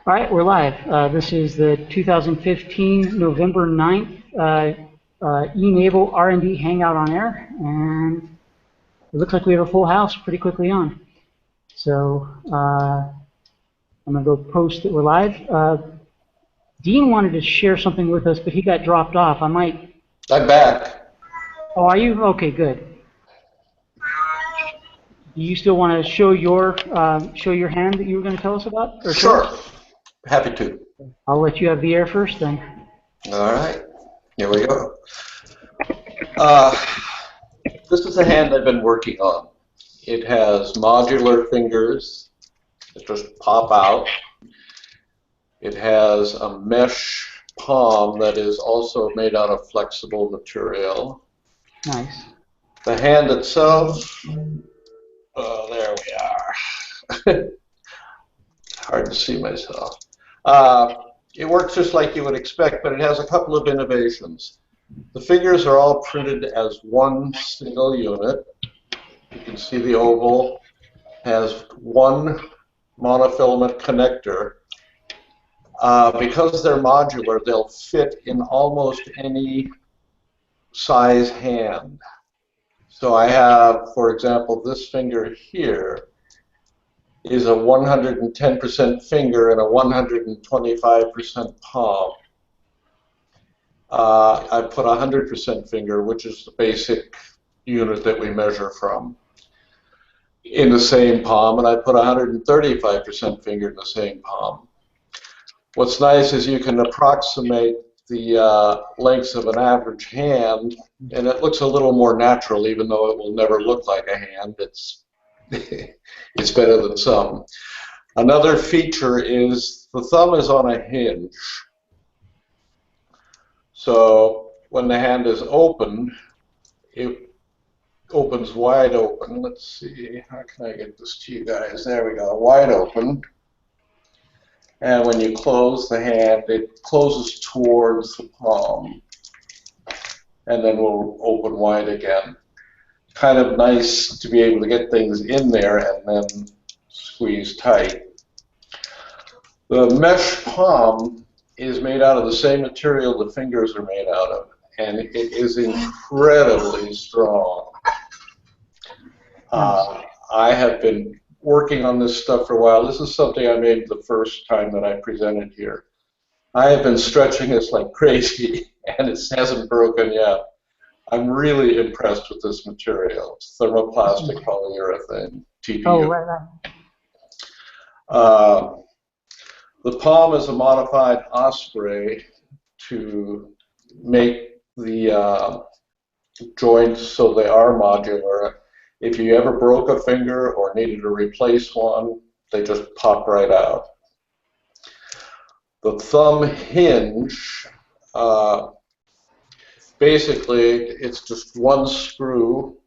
All right, we're live. This is the 2015 November 9th e-NABLE R&D Hangout-On-Air, and it looks like we have a full house pretty quickly on. So I'm going to go post that we're live. Dean wanted to share something with us, but he got dropped off. I'm back. Oh, are you? Okay, good. Do you still want to show your hand that you were going to tell us about? Or sure. Happy to. I'll let you have the air first then. All right. Here we go. This is a hand I've been working on. It has modular fingers that just pop out. It has a mesh palm that is also made out of flexible material. Nice. The hand itself, there we are. Hard to see myself. It works just like you would expect, but it has a couple of innovations. The fingers are all printed as one single unit. You can see the oval has one monofilament connector. Because they're modular, they'll fit in almost any size hand. So I have, for example, this finger here is a 110% finger and a 125% palm. I put a 100% finger, which is the basic unit that we measure from, in the same palm, and I put a 135% finger in the same palm. What's nice is you can approximate the lengths of an average hand, and it looks a little more natural, even though it will never look like a hand. It's it's better than some. Another feature is the thumb is on a hinge. So when the hand is open, it opens wide open. Let's see, how can I get this to you guys? There we go, wide open. And when you close the hand, it closes towards the palm, and then will open wide again. Kind of nice to be able to get things in there and then squeeze tight. The mesh palm is made out of the same material the fingers are made out of, and it is incredibly strong. I have been working on this stuff for a while. This is something I made the first time that I presented here. I have been stretching this like crazy, and it hasn't broken yet. I'm really impressed with this material. It's thermoplastic polyurethane, TPU. Oh, right. The palm is a modified osprey to make the joints so they are modular. If you ever broke a finger or needed to replace one, they just pop right out. The thumb hinge, basically, it's just one screw,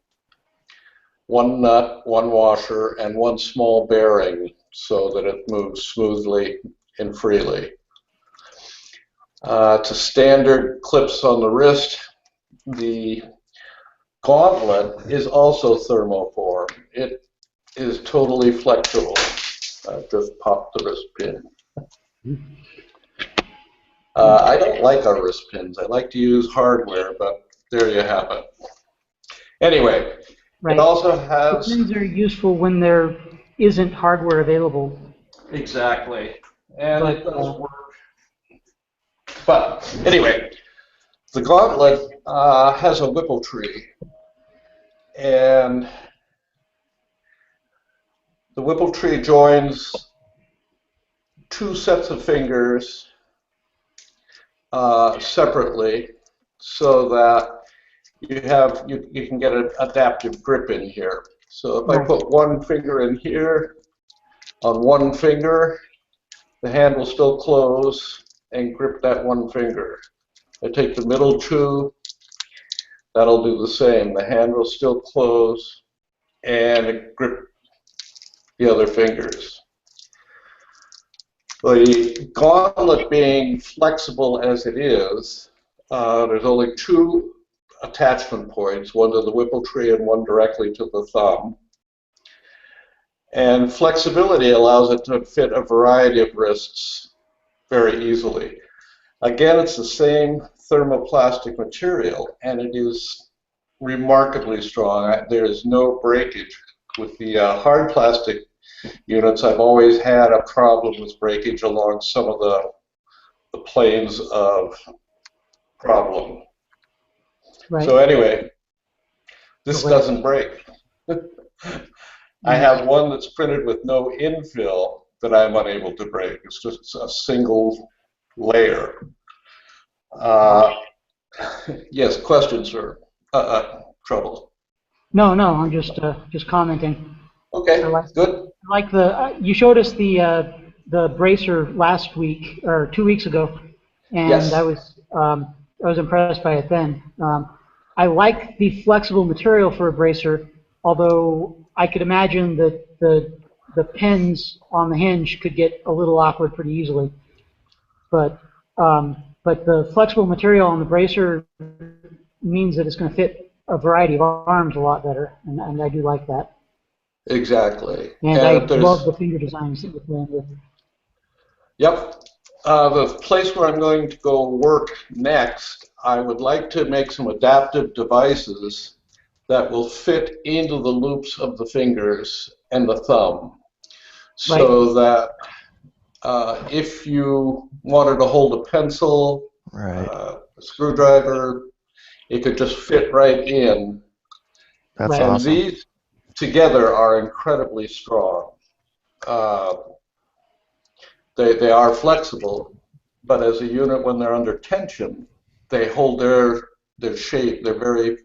one nut, one washer, and one small bearing so that it moves smoothly and freely. To standard clips on the wrist, the gauntlet is also thermoform. It is totally flexible. I just popped the wrist pin. I don't like our wrist pins. I like to use hardware, but there you have it. Anyway, right. It also has... The pins are useful when there isn't hardware available. Exactly. And it does work. But anyway, the gauntlet has a whipple tree. And the whipple tree joins two sets of fingers separately, so that you can get an adaptive grip in here. So if I put one finger in here on one finger, the hand will still close and grip that one finger. I take the middle two, that'll do the same. The hand will still close and grip the other fingers. The gauntlet being flexible as it is, there's only two attachment points, one to the whipple tree and one directly to the thumb. And flexibility allows it to fit a variety of wrists. very easily. Again, it's the same thermoplastic material, and it is remarkably strong. There is no breakage. With the hard plastic units, I've always had a problem with breakage along some of the planes of problem. Right. So anyway, this doesn't break. I have one that's printed with no infill that I'm unable to break. It's just a single layer. Yes, question, sir. Trouble. No, no, I'm just commenting. Okay, good. Like the you showed us the bracer last week or 2 weeks ago, and Yes. I was impressed by it then. I like the flexible material for a bracer, although I could imagine that the pins on the hinge could get a little awkward pretty easily. But the flexible material on the bracer means that it's going to fit a variety of arms a lot better, and I do like that. Exactly. And I love the finger designs that you're playing with. Yep. The place where I'm going to go work next, I would like to make some adaptive devices that will fit into the loops of the fingers and the thumb, so that if you wanted to hold a pencil, a screwdriver, it could just fit right in. That's and awesome. These together are incredibly strong. They are flexible, but as a unit, when they're under tension, they hold their shape. They're very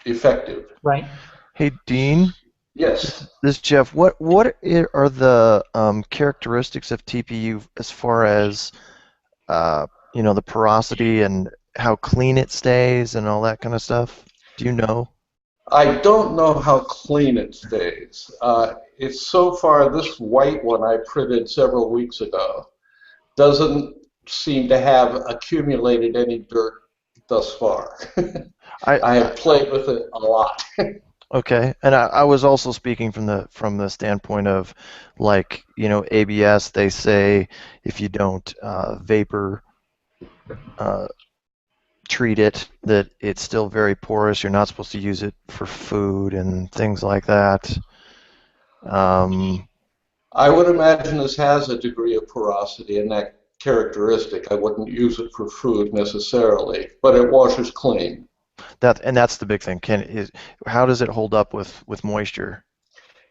effective. Right. Hey, Dean. Yes. This is Jeff. What are the characteristics of TPU as far as the porosity and how clean it stays and all that kind of stuff? Do you know? I don't know how clean it stays. It's so far, this white one I printed several weeks ago doesn't seem to have accumulated any dirt thus far. I have played with it a lot. Okay, and I was also speaking from the standpoint of, like, ABS. They say if you don't vapor treat it, that it's still very porous. You're not supposed to use it for food and things like that. I would imagine this has a degree of porosity in that characteristic. I wouldn't use it for food necessarily, but it washes clean. That's the big thing. How does it hold up with moisture?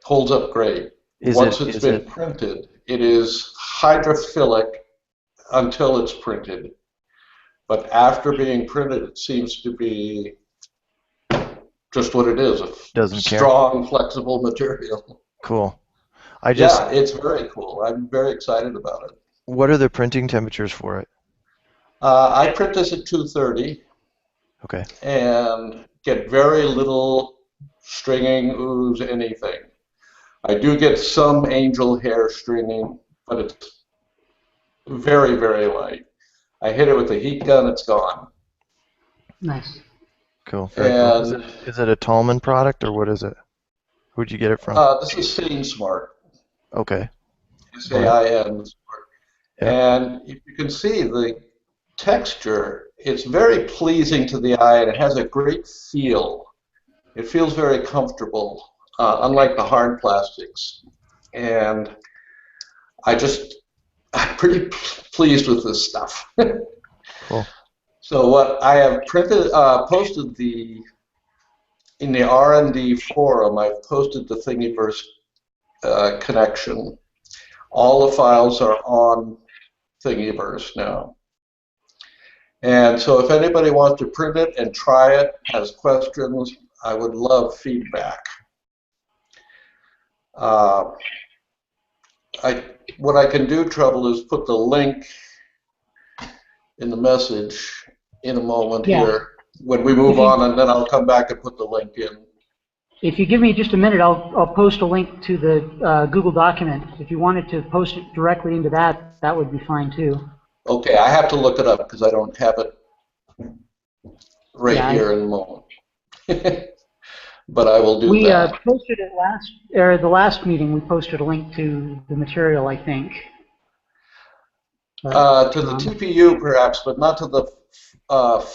Holds up great. Once it's been printed, it is hydrophilic until it's printed. But after being printed, it seems to be just what it is, strong, flexible material. Cool. Yeah, it's very cool. I'm very excited about it. What are the printing temperatures for it? I print this at 230. Okay. And get very little stringing, ooze, anything. I do get some angel hair stringing, but it's very, very light. I hit it with a heat gun, it's gone. Nice. Cool. Is it a Tallman product, or what is it? Who'd you get it from? This is Scene Smart. Okay. SAIN Smart. Yeah. And if you can see the texture, it's very pleasing to the eye, and it has a great feel. It feels very comfortable, unlike the hard plastics. And I'm pretty pleased with this stuff. Cool. So what I have posted in the R&D forum, I've posted the Thingiverse connection. All the files are on Thingiverse now. And so if anybody wants to print it and try it, has questions, I would love feedback. What I can do, Trouble, is put the link in the message in a moment here when we move on, and then I'll come back and put the link in. If you give me just a minute, I'll post a link to the Google document. If you wanted to post it directly into that, that would be fine too. Okay, I have to look it up because I don't have it here in the moment. But I will do that. We posted it the last meeting. We posted a link to the material, I think. To the TPU perhaps, but not to the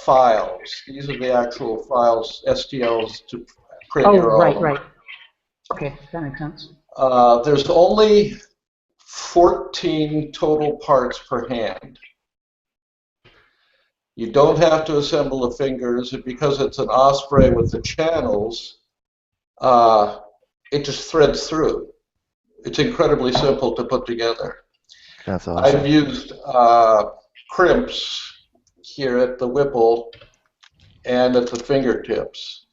files. These are the actual files, STLs, to print Oh, your right, own. right. Okay, that makes sense. There's only 14 total parts per hand. You don't have to assemble the fingers, and because it's an osprey with the channels, it just threads through. It's incredibly simple to put together. That's awesome. I've used crimps here at the Whipple and at the fingertips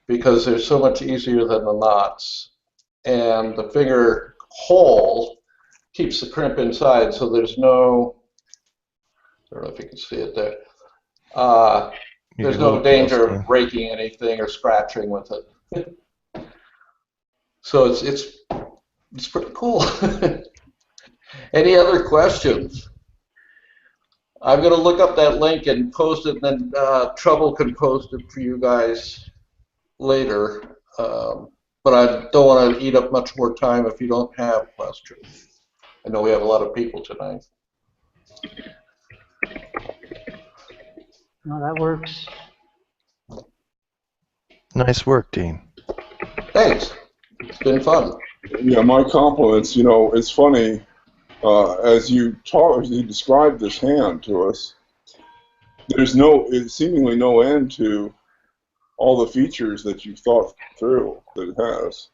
because they're so much easier than the knots. And the finger hole keeps the crimp inside, so there's no, I don't know if you can see it there, there's no danger of breaking anything or scratching with it. So it's pretty cool. Any other questions? I'm going to look up that link and post it, and then Trouble can post it for you guys later. But I don't want to eat up much more time if you don't have questions. I know we have a lot of people tonight. No, that works. Nice work, Dean. Thanks. It's been fun. Yeah, my compliments. You know, it's funny. As you described this hand to us, there's seemingly no end to all the features that you've thought through that it has.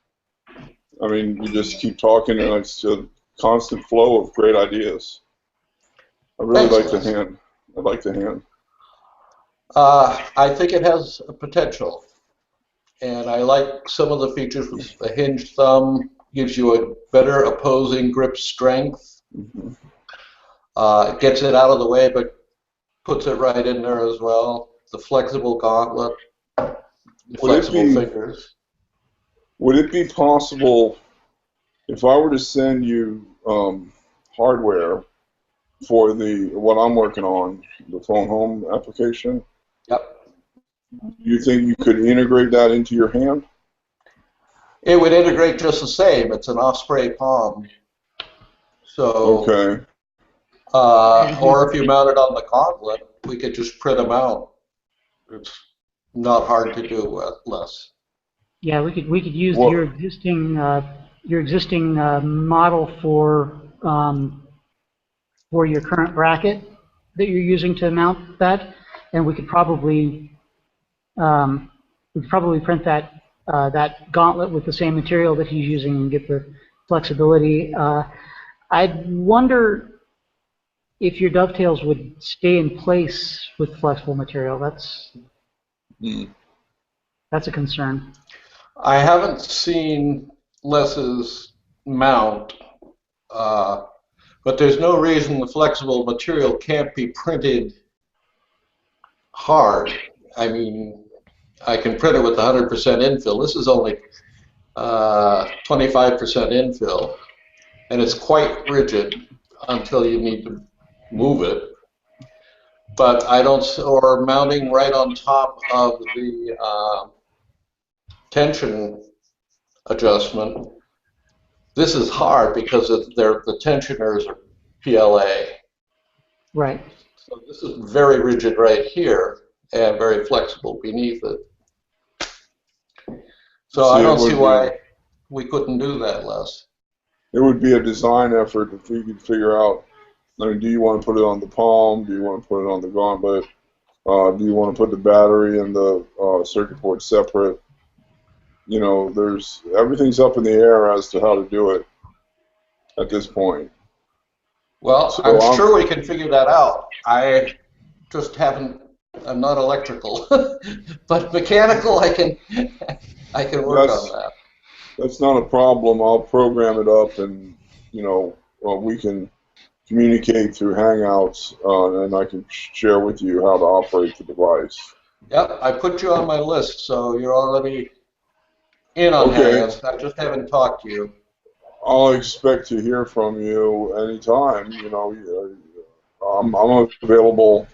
I mean, you just keep talking, and it's a constant flow of great ideas. I really like the hand. I like the hand. I think it has a potential, and I like some of the features with the hinged thumb. Gives you a better opposing grip strength. Mm-hmm. It gets it out of the way, but puts it right in there as well. The flexible gauntlet, the flexible fingers. Would it be possible, if I were to send you hardware for what I'm working on, the phone home application? Yep. Do you think you could integrate that into your hand? It would integrate just the same. It's an osprey palm. So, okay. Or if you mount it on the gauntlet, we could just print them out. It's not hard to do with less. Yeah, we could use your existing model for your current bracket that you're using to mount that, and we could probably print that gauntlet with the same material that he's using and get the flexibility. I'd wonder if your dovetails would stay in place with flexible material. That's a concern. I haven't seen Les's mount, but there's no reason the flexible material can't be printed hard. I mean, I can print it with 100% infill. This is only 25% infill, and it's quite rigid until you need to move it. But I don't, or mounting right on top of the tension adjustment. This is hard because the tensioners are PLA. Right. So this is very rigid right here and very flexible beneath it. So I don't see why we couldn't do that, Les. It would be a design effort if we could figure out, I mean, do you want to put it on the palm? Do you want to put it on the gauntlet? Do you want to put the battery and the circuit board separate? You know, everything's up in the air as to how to do it at this point. Well, so I'm sure we can figure that out. I just I'm not electrical, but mechanical I can work on that. That's not a problem. I'll program it up, and we can communicate through Hangouts, and I can share with you how to operate the device. Yep, I put you on my list, so you're already in on Hangouts. I just haven't talked to you. I'll expect to hear from you anytime. I'm available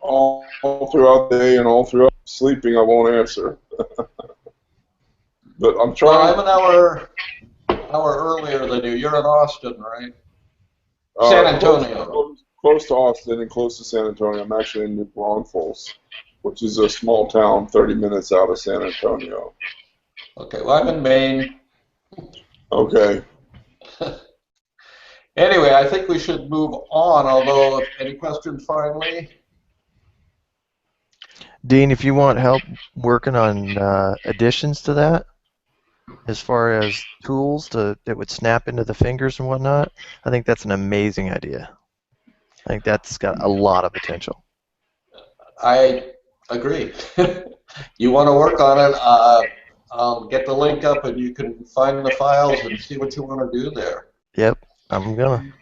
all throughout the day and all throughout sleeping. I won't answer, but I'm trying. Well, I'm an hour earlier than you. You're in Austin, right? San Antonio. Close to Austin and close to San Antonio. I'm actually in New Braunfels, which is a small town 30 minutes out of San Antonio. Okay, well, I'm in Maine. Okay. Anyway, I think we should move on, although, any questions finally? Dean, if you want help working on additions to that, as far as tools that would snap into the fingers and whatnot, I think that's an amazing idea. I think that's got a lot of potential. I agree. You want to work on it, I'll get the link up and you can find the files and see what you want to do there. Yep, I'm gonna.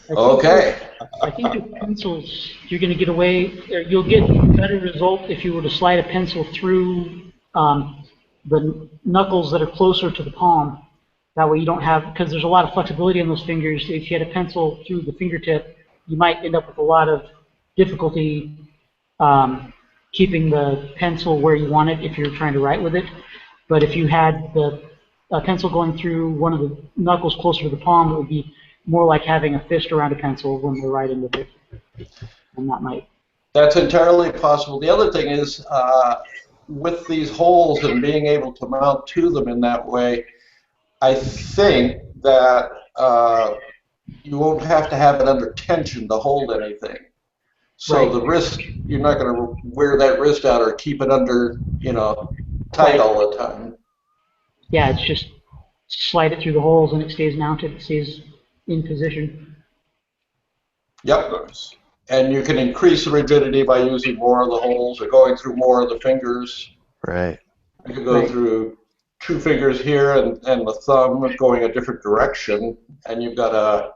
Okay. I think with pencils, you're going to get away, or you'll get better result if you were to slide a pencil through the knuckles that are closer to the palm. That way you don't have, because there's a lot of flexibility in those fingers. If you had a pencil through the fingertip, you might end up with a lot of difficulty keeping the pencil where you want it if you're trying to write with it. But if you had the pencil going through one of the knuckles closer to the palm, it would be more like having a fist around a pencil when we're writing with it. And that might. That's entirely possible. The other thing is, with these holes and being able to mount to them in that way, I think that you won't have to have it under tension to hold anything. So Right. the wrist, you're not going to wear that wrist out or keep it under, tight Right. all the time. Yeah, it's just slide it through the holes and it stays mounted, it stays in position. Yep. Nice. And you can increase the rigidity by using more of the holes or going through more of the fingers. Right. You could go Right. through 2 fingers here and the thumb going a different direction, and you've got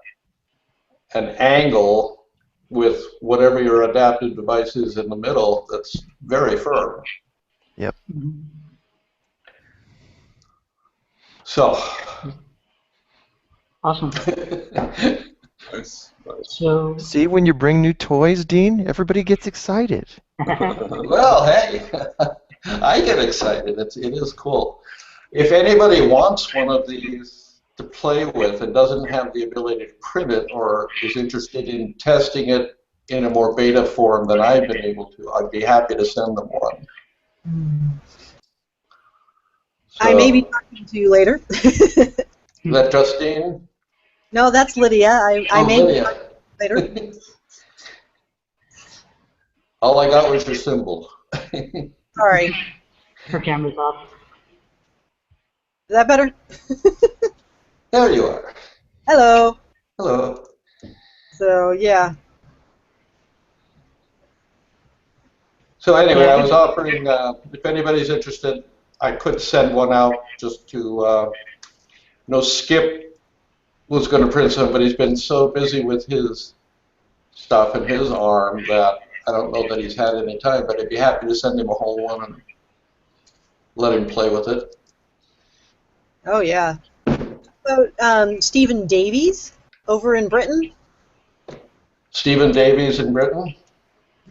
an angle with whatever your adaptive device is in the middle that's very firm. Yep. Mhm. So. Awesome. Nice. Nice. So, See, when you bring new toys, Dean, everybody gets excited. Well, hey, I get excited. It is cool. If anybody wants one of these to play with and doesn't have the ability to print it or is interested in testing it in a more beta form than I've been able to, I'd be happy to send them one. I may be talking to you later. Is that Justine? No, that's Lydia. I may Lydia. be talking to you later. All I got was your symbol. Sorry. her camera's off. Is that better? There you are. Hello. Hello. So, yeah. So anyway, I was offering, if anybody's interested, I could send one out just to, Skip was going to print some, but he's been so busy with his stuff and his arm that I don't know that he's had any time, but I'd be happy to send him a whole one and let him play with it. Oh, yeah. So, Stephen Davies over in Britain? Stephen Davies in Britain?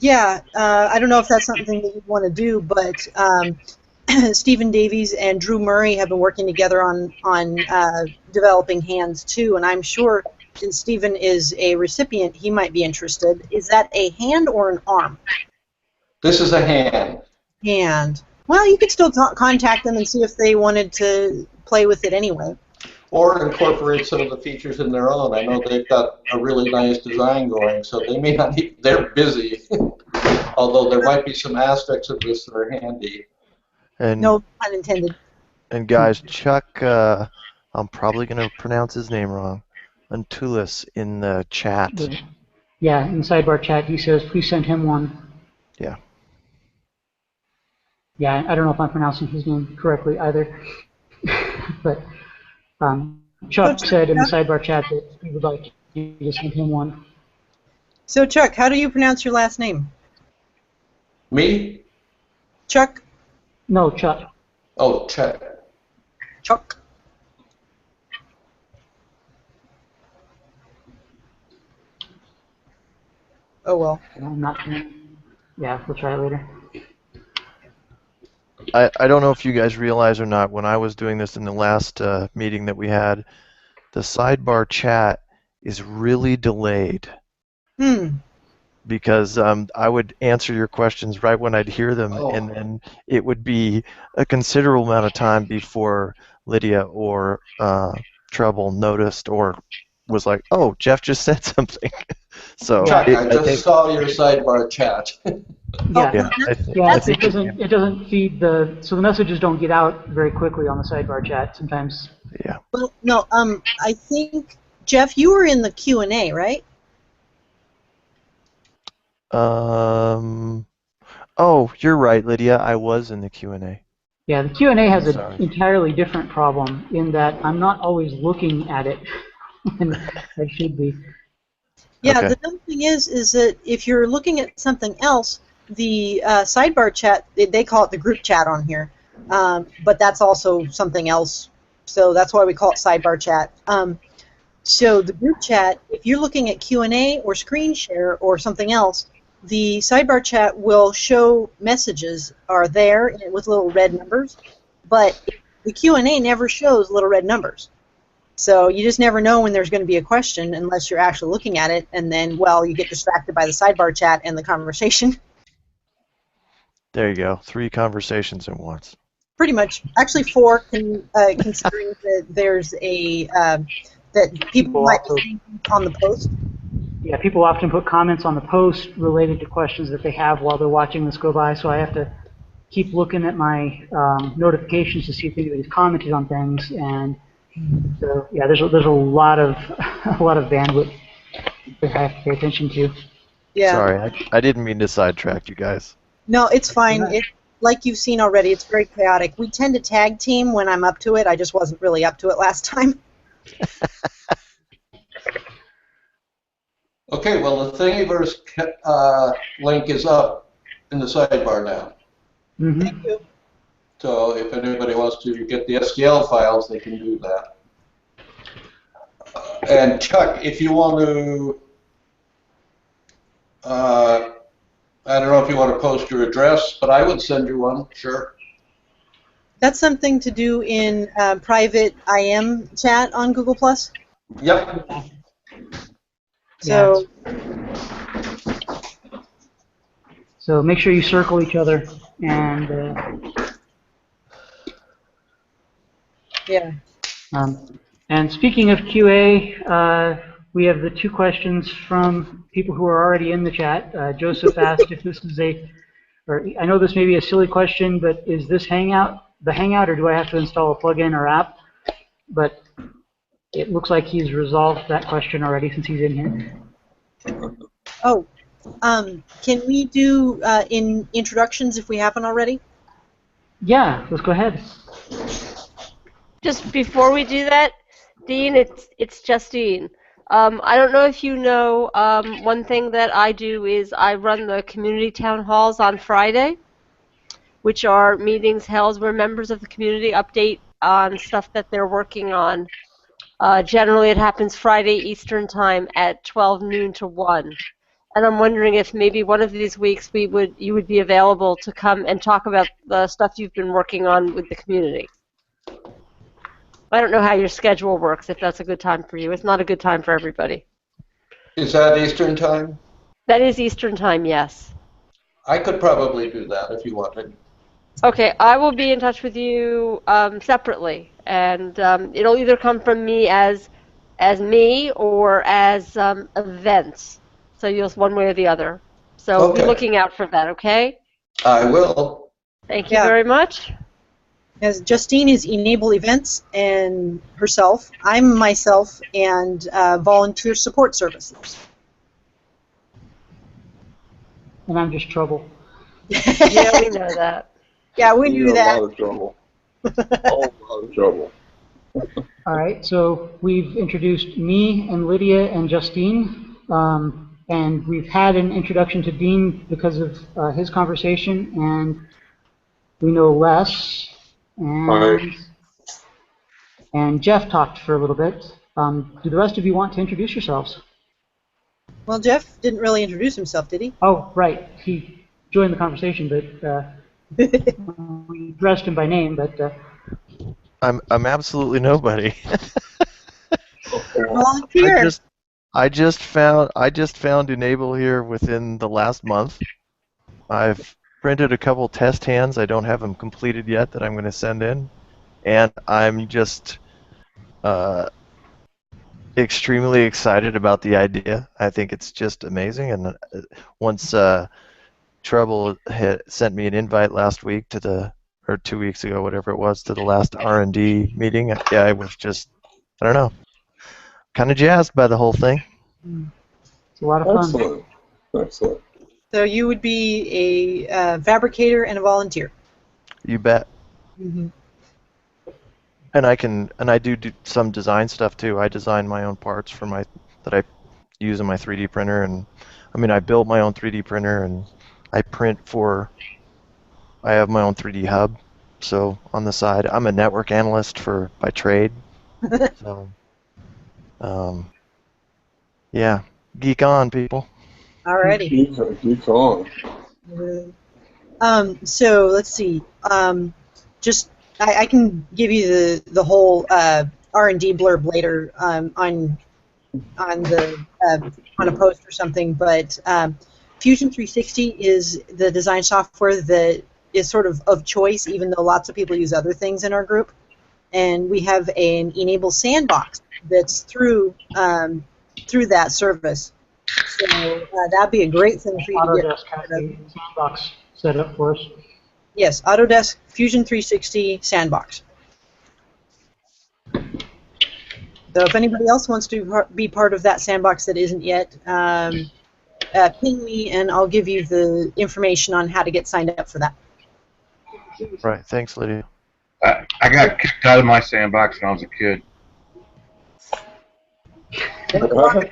Yeah, I don't know if that's something that you'd want to do, but Stephen Davies and Drew Murray have been working together on developing hands too, and I'm sure since Stephen is a recipient, he might be interested. Is that a hand or an arm? This is a hand. Hand. Well, you could still contact them and see if they wanted to play with it anyway. Or incorporate some of the features in their own. I know they've got a really nice design going, so they may not need, they're busy, although there might be some aspects of this that are handy. And, No pun intended. and guys, Chuck, I'm probably going to pronounce his name wrong, Antulis in the chat. Yeah, in the sidebar chat, he says, please send him one. Yeah. Yeah, I don't know if I'm pronouncing his name correctly either. But Chuck said in the sidebar chat that he would like you to send him one. So, Chuck, how do you pronounce your last name? Me? Chuck? No, Chuck. Oh, Chuck. Chuck. Oh, well. I'm not gonna. Yeah, we'll try it later. I don't know if you guys realize or not, when I was doing this in the last meeting that we had, the sidebar chat is really delayed. Hmm. Because I would answer your questions right when I'd hear them, Oh. and then it would be a considerable amount of time before Lydia or Treble noticed or was like, "Oh, Jeff just said something." So Chuck, I I just think, saw your sidebar chat. Oh, yeah, Yeah, I think it doesn't feed so the messages don't get out very quickly on the sidebar chat sometimes. yeah. well, no. I think Jeff, you were in the Q&A, right? Oh, you're right, Lydia. I was in the Q&A. Yeah, the Q&A has an Sorry. entirely different problem in that I'm not always looking at it when I should be. Yeah. Okay. The dumb thing is that if you're looking at something else, the sidebar chat, they call it the group chat on here, but that's also something else. So that's why we call it sidebar chat. So the group chat, if you're looking at Q&A or screen share or something else, the sidebar chat will show messages are there with little red numbers, but the Q&A never shows little red numbers. So you just never know when there's going to be a question unless you're actually looking at it, and then, well, you get distracted by the sidebar chat and the conversation. There you go. 3 conversations at once. Pretty much. Actually 4, considering that there's that people might be saying on the post. Yeah, people often put comments on the post related to questions that they have while they're watching this go by, so I have to keep looking at my notifications to see if anybody's commented on things, and so yeah, there's a lot of a lot of bandwidth that I have to pay attention to. Yeah. Sorry, I didn't mean to sidetrack you guys. No, it's fine. Like you've seen already, it's very chaotic. We tend to tag team when I'm up to it. I just wasn't really up to it last time. Okay, well, the Thingiverse link is up in the sidebar now. Mm-hmm. Thank you. So if anybody wants to get the STL files, they can do that. And Chuck, if you want to, I don't know if you want to post your address, but I would send you one, sure. That's something to do in private IM chat on Google+. Yep. So, So make sure you circle each other, and yeah. And speaking of QA, we have the 2 questions from people who are already in the chat. Joseph asked if this is or I know this may be a silly question, but is this Hangout the Hangout, or do I have to install a plugin or app? But it looks like he's resolved that question already since he's in here. Oh, can we do in introductions if we haven't already? Yeah, let's go ahead. Just before we do that, Dean, it's Justine. I don't know if you know, one thing that I do is I run the community town halls on Friday, which are meetings held where members of the community update on stuff that they're working on. Generally, it happens Friday Eastern Time at 12 noon to 1. And I'm wondering if maybe one of these weeks you would be available to come and talk about the stuff you've been working on with the community. I don't know how your schedule works, if that's a good time for you. It's not a good time for everybody. Is that Eastern time? That is Eastern Time, yes. I could probably do that if you wanted. Okay, I will be in touch with you separately, and it'll either come from me as me or as events. So you'll one way or the other. So Okay. be looking out for that, okay? I will. Thank you Yeah. very much. As Justine is e-NABLE events and herself. I'm myself and volunteer support services. And I'm just Trouble. Yeah, we know that. Yeah, we You're knew in that. a lot of trouble. A lot of trouble. All right, so we've introduced me and Lydia and Justine, and we've had an introduction to Dean because of his conversation, and we know Les, and Jeff talked for a little bit. Do the rest of you want to introduce yourselves? Well, Jeff didn't really introduce himself, did he? Oh, right, he joined the conversation, but we addressed him by name, but I'm absolutely nobody. Volunteer. I just found e-NABLE here within the last month. I've printed a couple test hands. I don't have them completed yet that I'm going to send in, and I'm just extremely excited about the idea. I think it's just amazing. And once Trouble had sent me an invite last week or 2 weeks ago, whatever it was, to the last R&D meeting, yeah, I was just, I don't know, kind of jazzed by the whole thing. It's a lot of fun. Excellent. Excellent. So you would be a fabricator and a volunteer. You bet. Mm-hmm. And I do some design stuff too. I design my own parts that I use in my 3D printer, and I mean I build my own 3D printer, and I have my own 3D hub. So on the side, I'm a network analyst by trade. So, yeah, geek on, people. Alrighty. Geek on. So let's see. I can give you the whole R&D blurb later on a post or something. But Fusion 360 is the design software that is sort of choice, even though lots of people use other things in our group. And we have an e-NABLE sandbox that's through that service. So that'd be a great thing for you to get. Autodesk has the sandbox set up for us. Yes, Autodesk Fusion 360 Sandbox. So if anybody else wants to be part of that sandbox that isn't yet, ping me and I'll give you the information on how to get signed up for that. Right. Thanks, Lydia. I got kicked out of my sandbox when I was a kid. That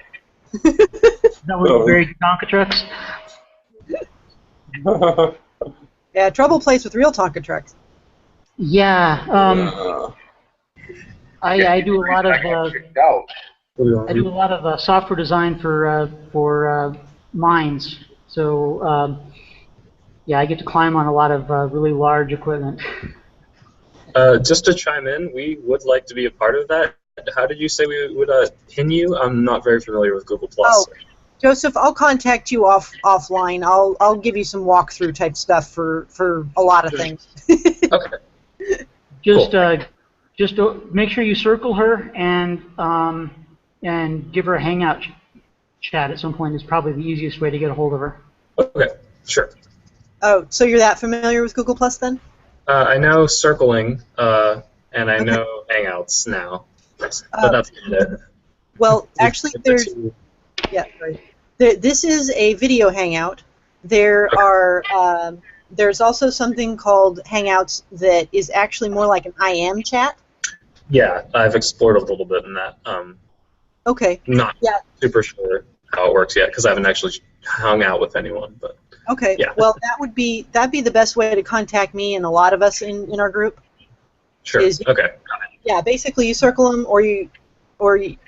was very Tonka trucks. Yeah, Trouble plays with real Tonka trucks. Yeah. I do a lot of software design for mines. So yeah, I get to climb on a lot of really large equipment. Just to chime in, we would like to be a part of that. How did you say we would pin you? I'm not very familiar with Google+. Oh, Joseph, I'll contact you offline. I'll give you some walkthrough type stuff for a lot of things. Okay. Just make sure you circle her and give her a hangout chat at some point is probably the easiest way to get a hold of her. Okay, sure. Oh, so you're that familiar with Google+ then? I know circling, and I know Hangouts now. But that's it. Well, actually, there's... Yeah, sorry. This is a video hangout. There's also something called Hangouts that is actually more like an IM chat. Yeah, I've explored a little bit in that. Okay. Not super sure how it works yet because I haven't actually hung out with anyone. But okay. Yeah. Well, that'd be the best way to contact me and a lot of us in our group. Sure. Okay. Yeah, basically you circle them, or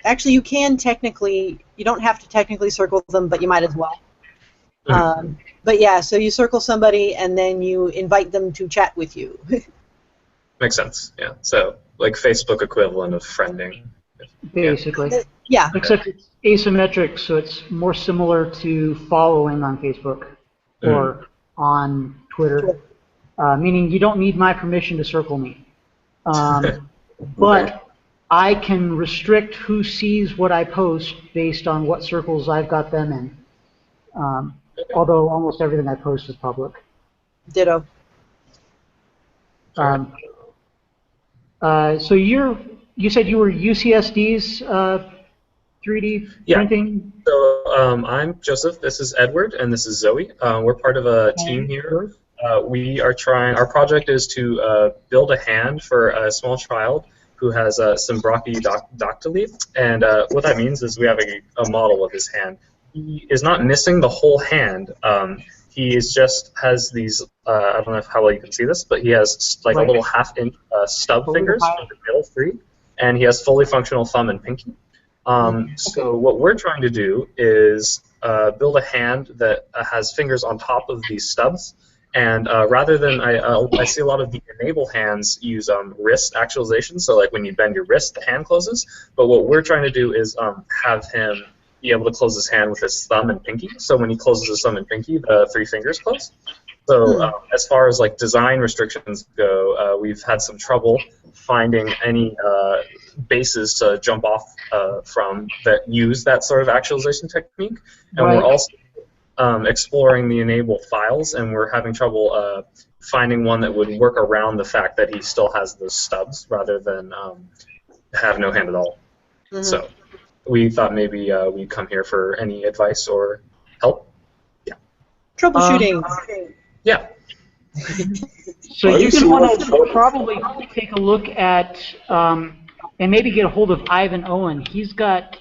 actually you can technically. You don't have to technically circle them, but you might as well. Mm-hmm. But yeah, so you circle somebody and then you invite them to chat with you. Makes sense. Yeah. So like Facebook equivalent of friending. Basically. Yeah. Except it's asymmetric, so it's more similar to following on Facebook or on Twitter, meaning you don't need my permission to circle me. But I can restrict who sees what I post based on what circles I've got them in. Although almost everything I post is public. Ditto. So you said you were UCSD's 3D printing? So I'm Joseph, this is Edward, and this is Zoe. We're part of a team here. We are trying, our project is to build a hand for a small child who has some brachydactyly, and what that means is we have a model of his hand. He is not missing the whole hand. He has these, I don't know how well you can see this, but he has like a little half-inch stub fingers for the middle three, and he has fully functional thumb and pinky. So what we're trying to do is build a hand that has fingers on top of these stubs. And rather than, I see a lot of the e-NABLE hands use wrist actualization, so like when you bend your wrist, the hand closes. But what we're trying to do is have him be able to close his hand with his thumb and pinky. So when he closes his thumb and pinky, the 3 fingers close. So as far as like design restrictions go, we've had some trouble finding any bases to jump off from that use that sort of actualization technique. And we're also exploring the e-NABLE files, and we're having trouble finding one that would work around the fact that he still has those stubs rather than have no hand at all. So we thought maybe we'd come here for any advice or help. Yeah. Troubleshooting. Yeah. So you can want to probably take a look at and maybe get a hold of Ivan Owen. He's got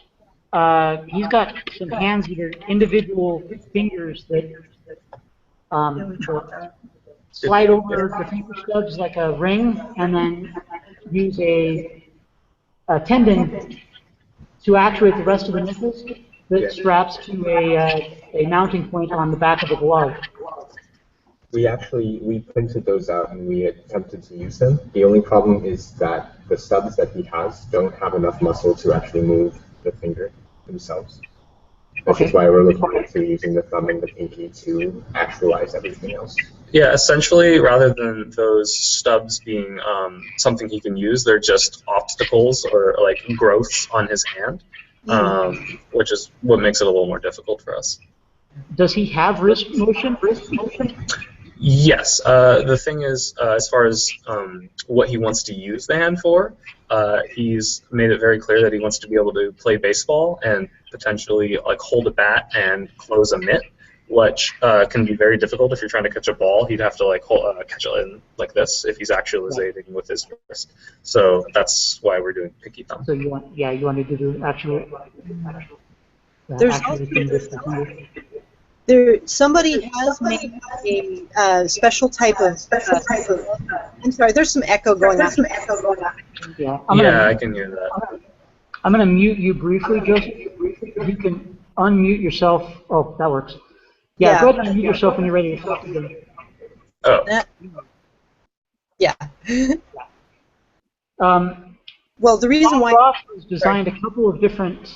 some hands that are individual fingers that slide over the finger stubs like a ring, and then use a tendon to actuate the rest of the nipples that straps to a mounting point on the back of the glove. We printed those out and we attempted to use them. The only problem is that the stubs that he has don't have enough muscle to actually move the finger themselves. This is why we're looking into using the thumb and the pinky to actualize everything else. Yeah, essentially, rather than those stubs being something he can use, they're just obstacles or like growths on his hand, which is what makes it a little more difficult for us. Does he have wrist motion? Yes. The thing is, as far as what he wants to use the hand for, he's made it very clear that he wants to be able to play baseball and potentially like hold a bat and close a mitt, which can be very difficult if you're trying to catch a ball. He'd have to like catch it in like this if he's actualizing with his wrist. So that's why we're doing pinky thumb. So you want to do the actual. There's somebody has made a special type of. I'm sorry. There's some echo going on. Yeah, I can hear that. I'm going to mute you briefly, Joseph. You can unmute yourself. Oh, that works. Yeah, go ahead and unmute yourself when you're ready to talk again. Oh. Yeah. Well, the reason why Ross has designed a couple of different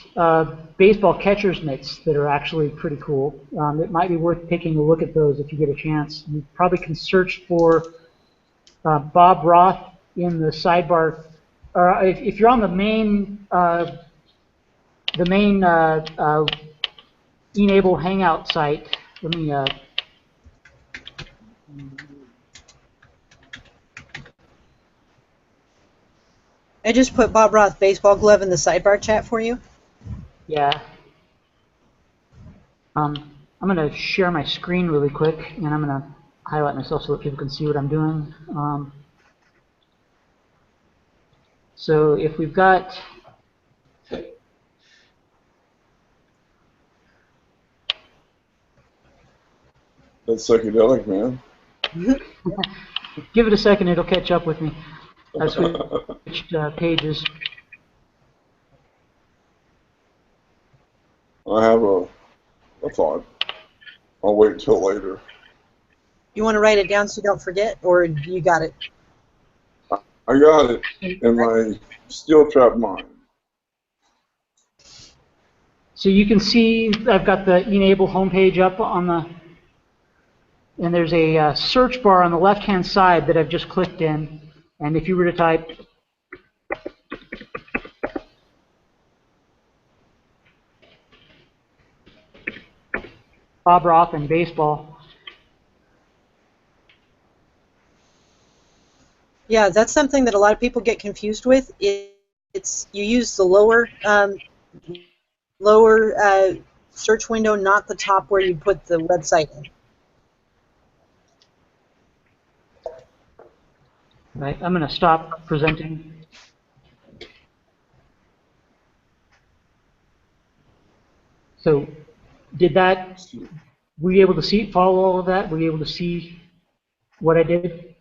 baseball catcher's mitts that are actually pretty cool. It might be worth taking a look at those if you get a chance. You probably can search for Bob Roth in the sidebar. Or if you're on the main e-NABLE Hangout site, let me. I just put Bob Roth baseball glove in the sidebar chat for you. Yeah. I'm going to share my screen really quick, and I'm going to highlight myself so that people can see what I'm doing. So if we've got... That's psychedelic, man. Give it a second, it'll catch up with me. I switched pages. I have a thought. I'll wait until later. You want to write it down so you don't forget, or you got it? I got it in my steel trap mind. So you can see I've got the e-NABLE homepage up on the, and there's a search bar on the left-hand side that I've just clicked in. And if you were to type Bob Roth and baseball. Yeah, that's something that a lot of people get confused with. It's you use the lower search window, not the top where you put the website in. Right, I'm going to stop presenting. So, were you able to follow all of that? Were you able to see what I did?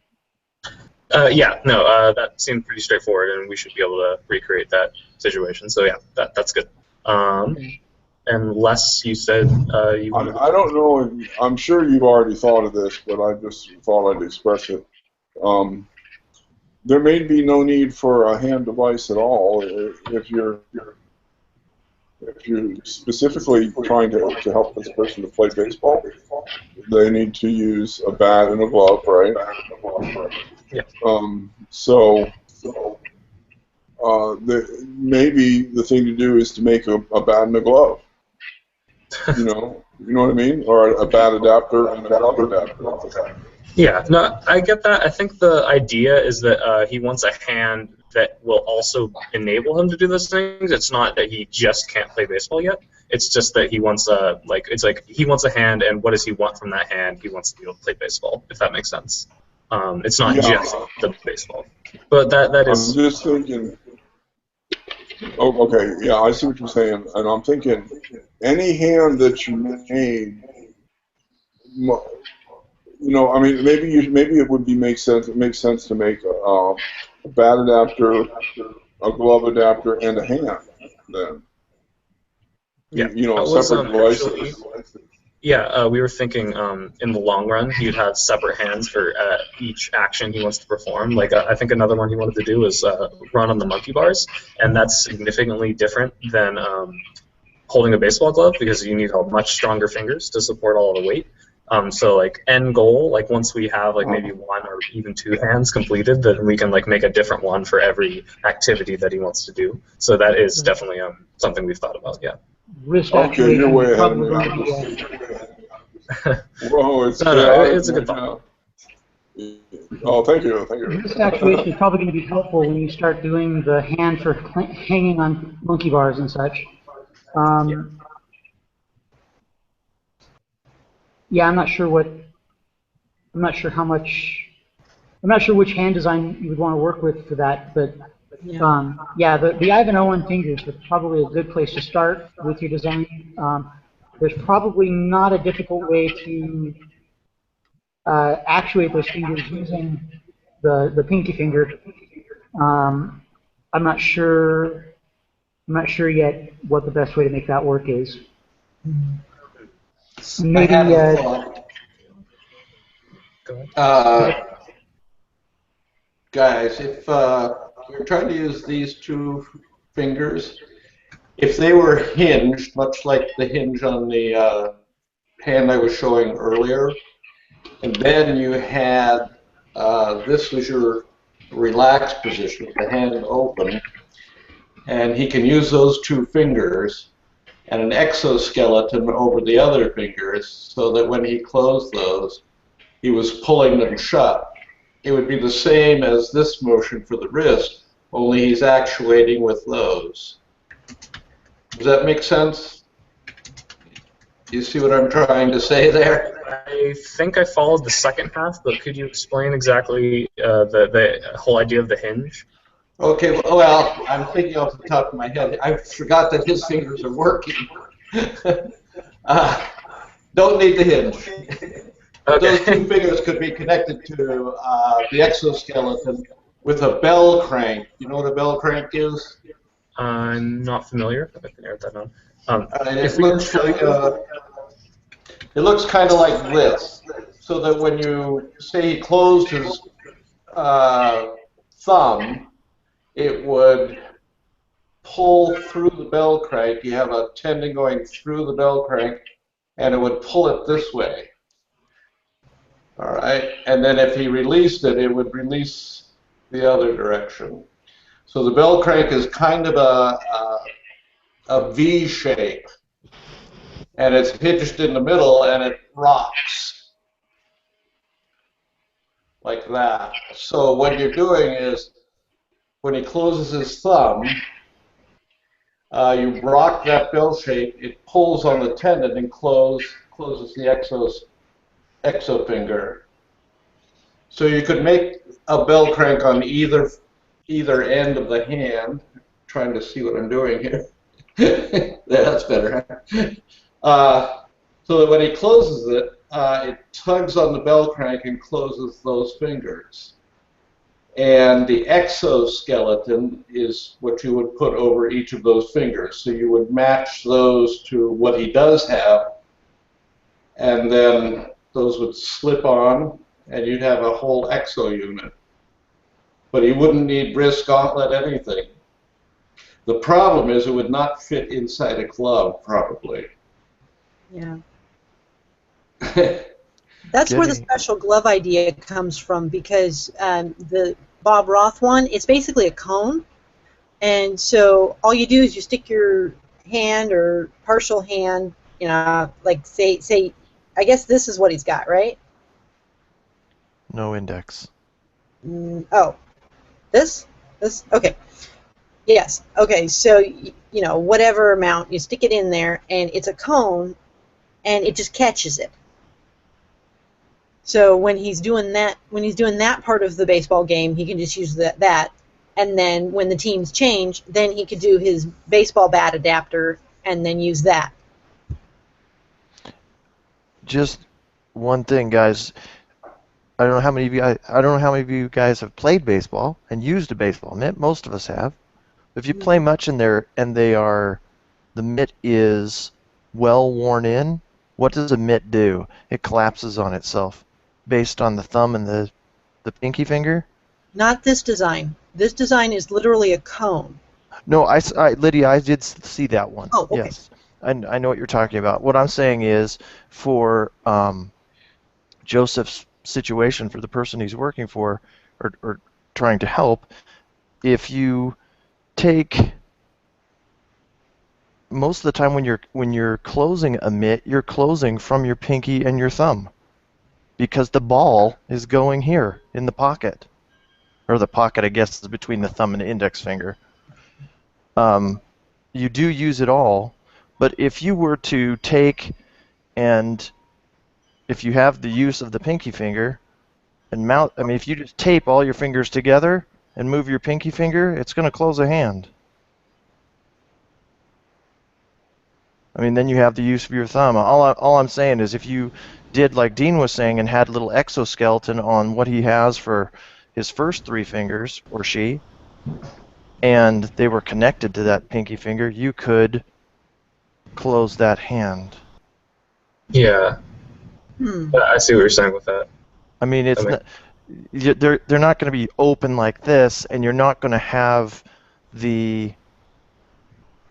Yeah, no, that seemed pretty straightforward, and we should be able to recreate that situation. So yeah, that's good. Unless you said you wanted I don't know. I'm sure you've already thought of this, but I just thought I'd express it. There may be no need for a hand device at all if you're if you're specifically trying to help this person to play baseball, they need to use a bat and a glove, right? Yeah. So maybe the thing to do is to make a bat and a glove. You know what I mean? Or a bat adapter and a glove adapter. Yeah, no, I get that. I think the idea is that he wants a hand that will also enable him to do those things. It's not that he just can't play baseball yet. It's just that he wants he wants a hand, and what does he want from that hand? He wants to be able to play baseball, if that makes sense. It's not just the baseball, but that is. I'm just thinking. Oh, okay, yeah, I see what you're saying, and I'm thinking any hand that you made. I mean, maybe it would make sense to make a bat adapter, a glove adapter, and a hand. Then, Yeah, separate devices. Yeah, we were thinking in the long run he'd have separate hands for each action he wants to perform. Like I think another one he wanted to do was run on the monkey bars, and that's significantly different than holding a baseball glove because you need much stronger fingers to support all of the weight. So like end goal, like once we have like maybe one or even two hands completed, then we can like make a different one for every activity that he wants to do. So that is definitely something we've thought about. Yeah. Wrist Okay, you're way ahead of me. Whoa, it's a good thought. Oh, thank you. Wrist actuation is probably going to be helpful when you start doing the hand for hanging on monkey bars and such. Yeah, I'm not sure which hand design you would want to work with for that, but yeah, the Ivanhoe fingers is probably a good place to start with your design. There's probably not a difficult way to actuate those fingers using the pinky finger. I'm not sure yet what the best way to make that work is. Maybe. I have a thought. Guys, if you're trying to use these two fingers, if they were hinged, much like the hinge on the hand I was showing earlier, and then you had this was your relaxed position with the hand open, and he can use those two fingers and an exoskeleton over the other fingers so that when he closed those, he was pulling them shut. It would be the same as this motion for the wrist, only he's actuating with those. Does that make sense? You see what I'm trying to say there? I think I followed the second half, but could you explain exactly the whole idea of the hinge? Okay, well, I'm thinking off the top of my head. I forgot that his fingers are working. Don't need the hinge. Okay. Those two fingers could be connected to the exoskeleton with a bell crank. You know what a bell crank is? I'm not familiar. I can add that on. It looks kind of like this, so that when you say he closed his thumb, it would pull through the bell crank. You have a tendon going through the bell crank, and it would pull it this way. All right, and then if he released it, it would release the other direction. So the bell crank is kind of a V shape, and it's hinged in the middle, and it rocks like that. So what you're doing is, when he closes his thumb, you rock that bell shape, it pulls on the tendon and closes the exo finger. So you could make a bell crank on either end of the hand. I'm trying to see what I'm doing here. Yeah, that's better. So that when he closes it, it tugs on the bell crank and closes those fingers. And the exoskeleton is what you would put over each of those fingers. So you would match those to what he does have, and then those would slip on, and you'd have a whole exo unit. But he wouldn't need wrist, gauntlet, anything. The problem is it would not fit inside a glove, probably. Yeah. That's where the special glove idea comes from, because the Bob Roth one, it's basically a cone, and so all you do is you stick your hand or partial hand, you know, like say, I guess this is what he's got, right? No index. Oh, this, okay, yes, okay. So you know, whatever amount you stick it in there, and it's a cone, and it just catches it. So when he's doing that part of the baseball game, he can just use that, and then when the teams change, then he could do his baseball bat adapter and then use that. Just one thing, guys. I don't know how many of you guys have played baseball and used a baseball mitt. Most of us have. If you play much in there and the mitt is well worn in, what does a mitt do? It collapses on itself based on the thumb and the pinky finger. Not this design. This design is literally a cone. No, Lydia, I did see that one. Oh, okay. Yes, I know what you're talking about. What I'm saying is, for Joseph's situation, for the person he's working for or trying to help, if you take, most of the time when you're closing a mitt, you're closing from your pinky and your thumb, because the ball is going here in the pocket, or the pocket, I guess, is between the thumb and the index finger. You do use it all, but if you were to take, and if you have the use of the pinky finger and mount, I mean, if you just tape all your fingers together and move your pinky finger, it's going to close a hand. I mean, then you have the use of your thumb. All I'm saying is, if you did like Dean was saying and had a little exoskeleton on what he has for his first 3 fingers, or she, and they were connected to that pinky finger, you could close that hand. Yeah. I see what you're saying with that. I mean, it's they're not going to be open like this, and you're not going to have the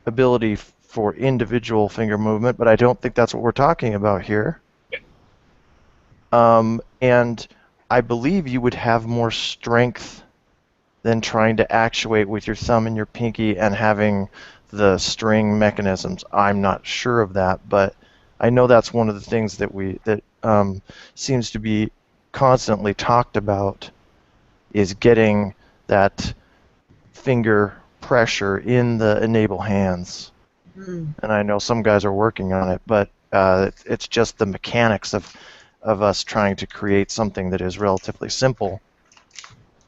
ability for individual finger movement, but I don't think that's what we're talking about here. Yeah. And I believe you would have more strength than trying to actuate with your thumb and your pinky and having the string mechanisms. I'm not sure of that, but I know that's one of the things that seems to be constantly talked about, is getting that finger pressure in the e-NABLE hands. And I know some guys are working on it, but it's just the mechanics of us trying to create something that is relatively simple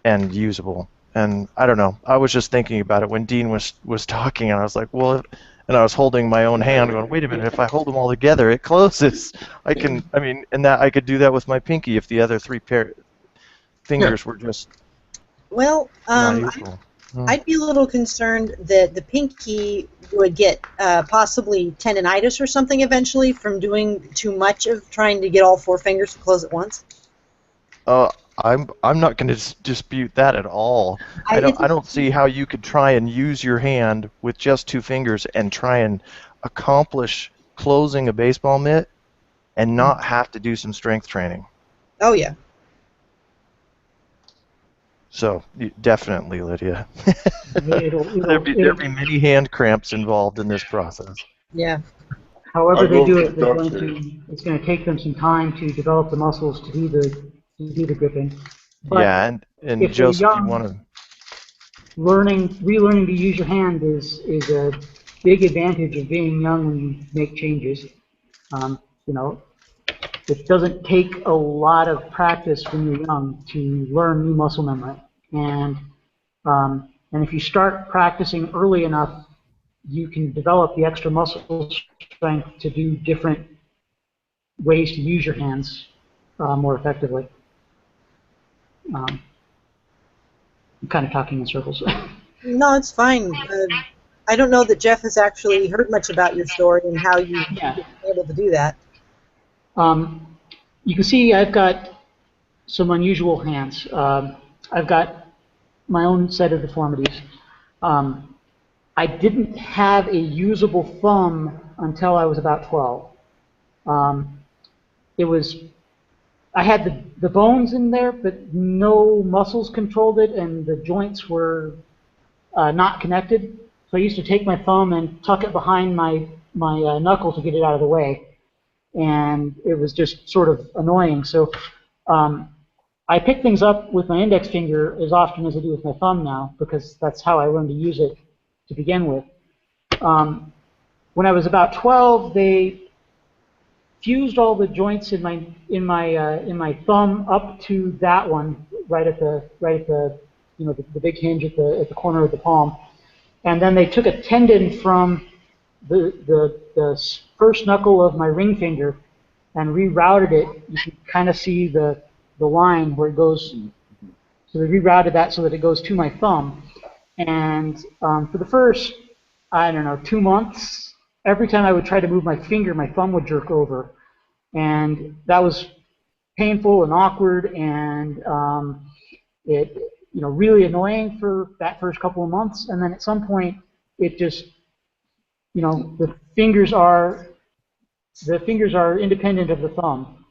and usable. And I don't know, I was just thinking about it when Dean was talking, and I was like, well, and I was holding my own hand going, wait a minute, if I hold them all together, it closes. I could do that with my pinky if the other 3 fingers were just well, not useful. I'd be a little concerned that the pinky would get possibly tendinitis or something eventually from doing too much of trying to get all 4 fingers to close at once. I'm not going to dispute that at all. I don't see how you could try and use your hand with just 2 fingers and try and accomplish closing a baseball mitt and not have to do some strength training. Oh yeah. So definitely, Lydia. There'd be many hand cramps involved in this process. Yeah. However they do it, it's going to take them some time to develop the muscles to do the gripping. But yeah, and Joseph, you want to relearning to use your hand is a big advantage of being young when you make changes. You know, it doesn't take a lot of practice when you're young to learn new muscle memory, and if you start practicing early enough, you can develop the extra muscle strength to do different ways to use your hands more effectively. I'm kind of talking in circles. No, it's fine. I don't know that Jeff has actually heard much about your story and how you've been able to do that. You can see I've got some unusual hands. I've got my own set of deformities. I didn't have a usable thumb until I was about 12. I had the bones in there, but no muscles controlled it, and the joints were not connected. So I used to take my thumb and tuck it behind my knuckle to get it out of the way, and it was just sort of annoying. So I pick things up with my index finger as often as I do with my thumb now, because that's how I learned to use it to begin with. When I was about 12, they fused all the joints in my thumb up to that one, right at the the big hinge at the corner of the palm, and then they took a tendon from the first knuckle of my ring finger and rerouted it. You can kind of see the line where it goes. So they rerouted that so that it goes to my thumb, and for the first, I don't know, 2 months, every time I would try to move my finger, my thumb would jerk over. And that was painful and awkward, and it really annoying for that first couple of months. And then at some point, it just the fingers are independent of the thumb.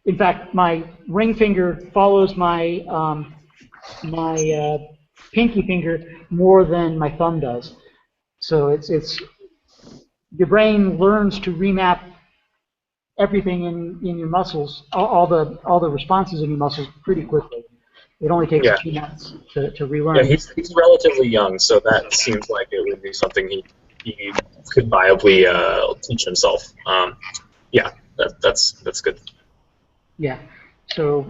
In fact, my ring finger follows my pinky finger more than my thumb does. So it's your brain learns to remap everything in your muscles, all the responses in your muscles pretty quickly. It only takes 2 months to relearn. Yeah, he's relatively young, so that seems like it would be something he could viably teach himself. Yeah, that's good. Yeah. So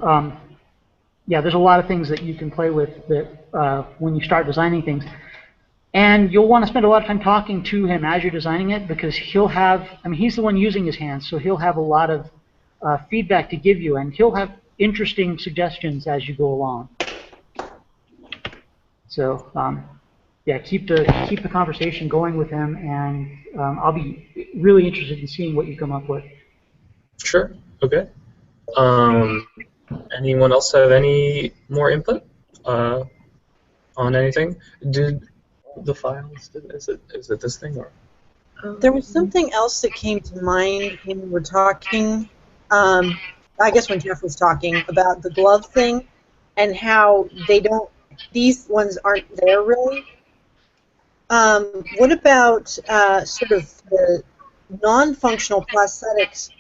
yeah, there's a lot of things that you can play with that when you start designing things. And you'll want to spend a lot of time talking to him as you're designing it, because he'll have, he's the one using his hands, so he'll have a lot of feedback to give you, and he'll have interesting suggestions as you go along. So yeah, keep the conversation going with him, and I'll be really interested in seeing what you come up with. Sure. Okay. Anyone else have any more input on anything? Did the files? Is it this thing or? There was something else that came to mind when we were talking. I guess when Jeff was talking about the glove thing and how these ones aren't there really. What about sort of the non-functional prosthetics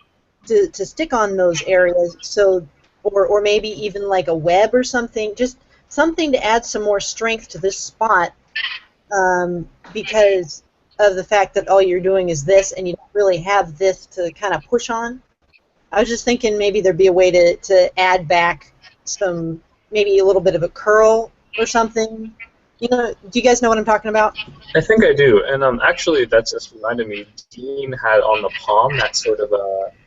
to stick on those areas? So, or maybe even like a web or something, just something to add some more strength to this spot. Because of the fact that all you're doing is this, and you don't really have this to kind of push on. I was just thinking maybe there'd be a way to add back some, maybe a little bit of a curl or something. Do you guys know what I'm talking about? I think I do, and actually that just reminded me, Dean had on the palm that sort of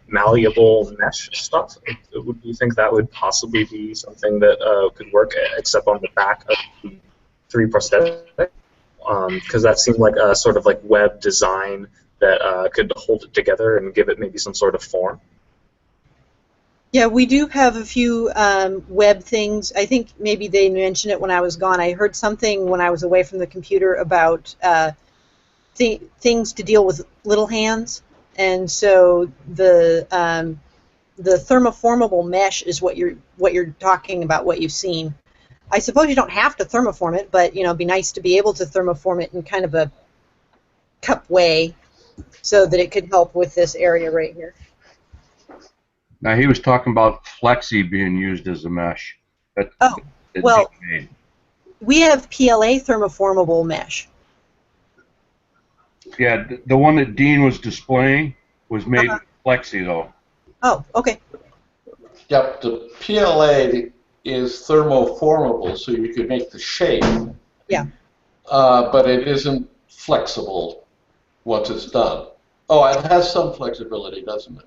malleable mesh stuff. Do you think that would possibly be something that could work, except on the back of the 3 prosthetics? Because that seemed like a sort of like web design that could hold it together and give it maybe some sort of form. Yeah, we do have a few web things. I think maybe they mentioned it when I was gone. I heard something when I was away from the computer about things to deal with little hands, and so the thermoformable mesh is what you're talking about, what you've seen. I suppose you don't have to thermoform it, but it'd be nice to be able to thermoform it in kind of a cup way so that it could help with this area right here. Now he was talking about flexi being used as a mesh. Well, we have PLA thermoformable mesh. Yeah, the one that Dean was displaying was made with flexi though. Oh, okay. Yep, the PLA is thermoformable, so you could make the shape. Yeah. But it isn't flexible once it's done. Oh, it has some flexibility, doesn't it?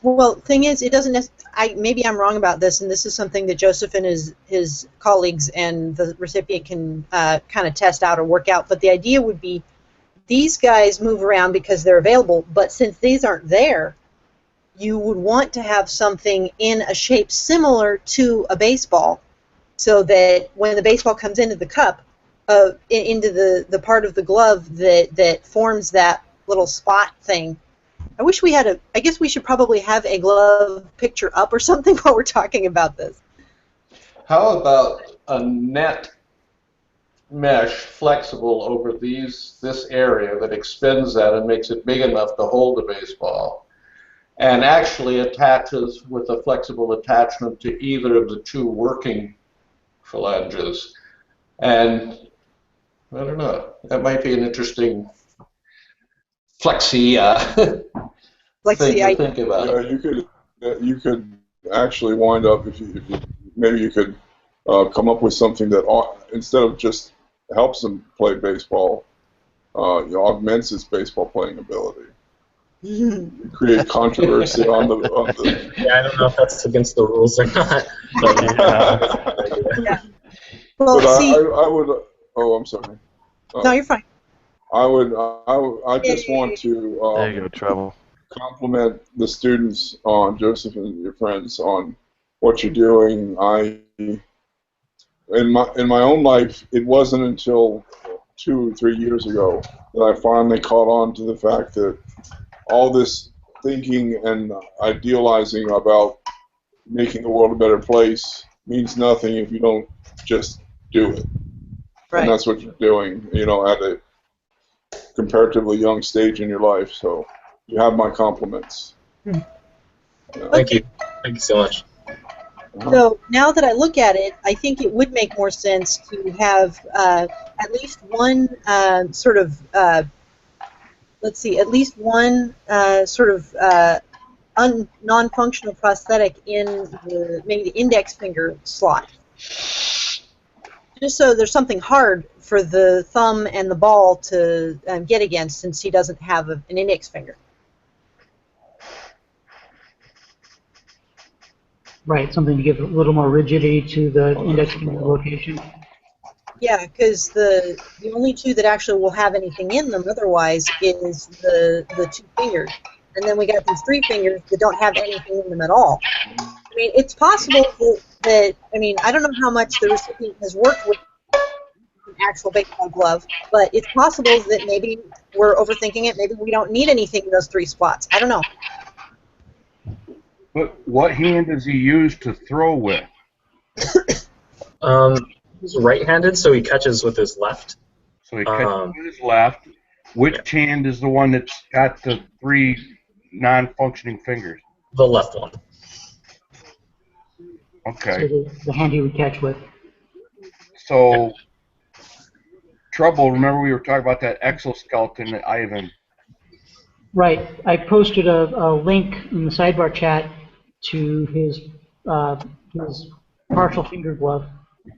Well, thing is, it doesn't. Maybe I'm wrong about this, and this is something that Joseph and his colleagues and the recipient can kind of test out or work out. But the idea would be, these guys move around because they're available. But since these aren't there, you would want to have something in a shape similar to a baseball, so that when the baseball comes into the cup, into the part of the glove that forms that little spot thing. I wish we had I guess we should probably have a glove picture up or something while we're talking about this. How about a net mesh flexible over this area that extends that and makes it big enough to hold a baseball, and actually attaches with a flexible attachment to either of the two working phalanges? And I don't know, that might be an interesting flexi thing to think about. Yeah, you could actually wind up if you maybe you could come up with something that instead of just helps him play baseball, augments his baseball playing ability. Create controversy on the. Yeah, I don't know if that's against the rules or not. But, Yeah. Well, But see, I would. Oh, I'm sorry. no, you're fine. I just want to There you go, trouble. compliment the students on Joseph and your friends on what you're doing. In my own life, it wasn't until 2 or 3 years ago that I finally caught on to the fact that all this thinking and idealizing about making the world a better place means nothing if you don't just do it. Right. And that's what you're doing, at a comparatively young stage in your life. So you have my compliments. Thank you. Thank you so much. So now that I look at it, I think it would make more sense to have at least one sort of, non-functional prosthetic in maybe the index finger slot. Just so there's something hard for the thumb and the ball to get against, since he doesn't have an index finger. Right, something to give a little more rigidity to the index finger location. Yeah, because the only two that actually will have anything in them otherwise is the 2 fingers. And then we got these 3 fingers that don't have anything in them at all. I mean, it's possible that I don't know how much the recipient has worked with an actual baseball glove, but it's possible that maybe we're overthinking it. Maybe we don't need anything in those 3 spots. I don't know. But what hand does he use to throw with? He's right-handed, so he catches with his left. So he catches with his left. Which hand is the one that's got the 3 non-functioning fingers? The left one. Okay. So the hand he would catch with. So, Trouble, remember we were talking about that exoskeleton that Ivan. Right. I posted a link in the sidebar chat to his partial finger glove.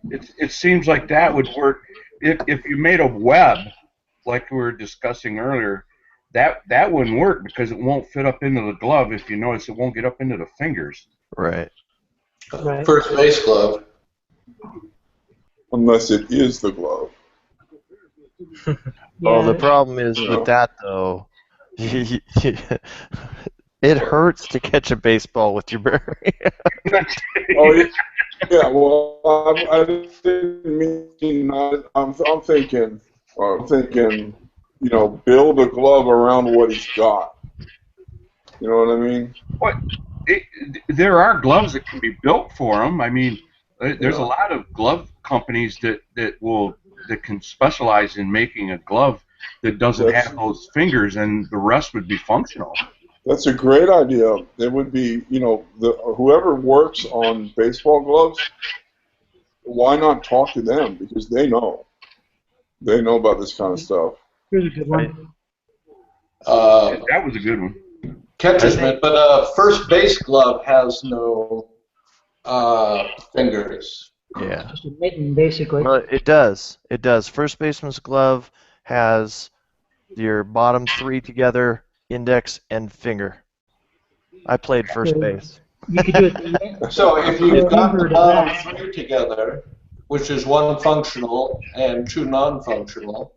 It seems like that would work if you made a web, like we were discussing earlier. That wouldn't work because it won't fit up into the glove. If you notice, it won't get up into the fingers. Right. Right. First base glove. Unless it is the glove. Oh, the problem is with that though. It hurts to catch a baseball with your berry. Oh yeah. Well, I didn't mean. I'm thinking. Build a glove around what he's got. You know what I mean? What? There are gloves that can be built for them. I mean, there's a lot of glove companies that can specialize in making a glove that doesn't have those fingers, and the rest would be functional. That's a great idea. It would be, whoever works on baseball gloves, why not talk to them? Because they know. They know about this kind of stuff. Here's a good one. That was a good one. Catcher's mitt, but a first base glove has no fingers. Yeah. Just a mitten, basically. Well, it does. It does. First baseman's glove has your bottom 3 together, index and finger. I played first base. You could do it. So if you've got the bottom 3 together, which is 1 functional and 2 non-functional,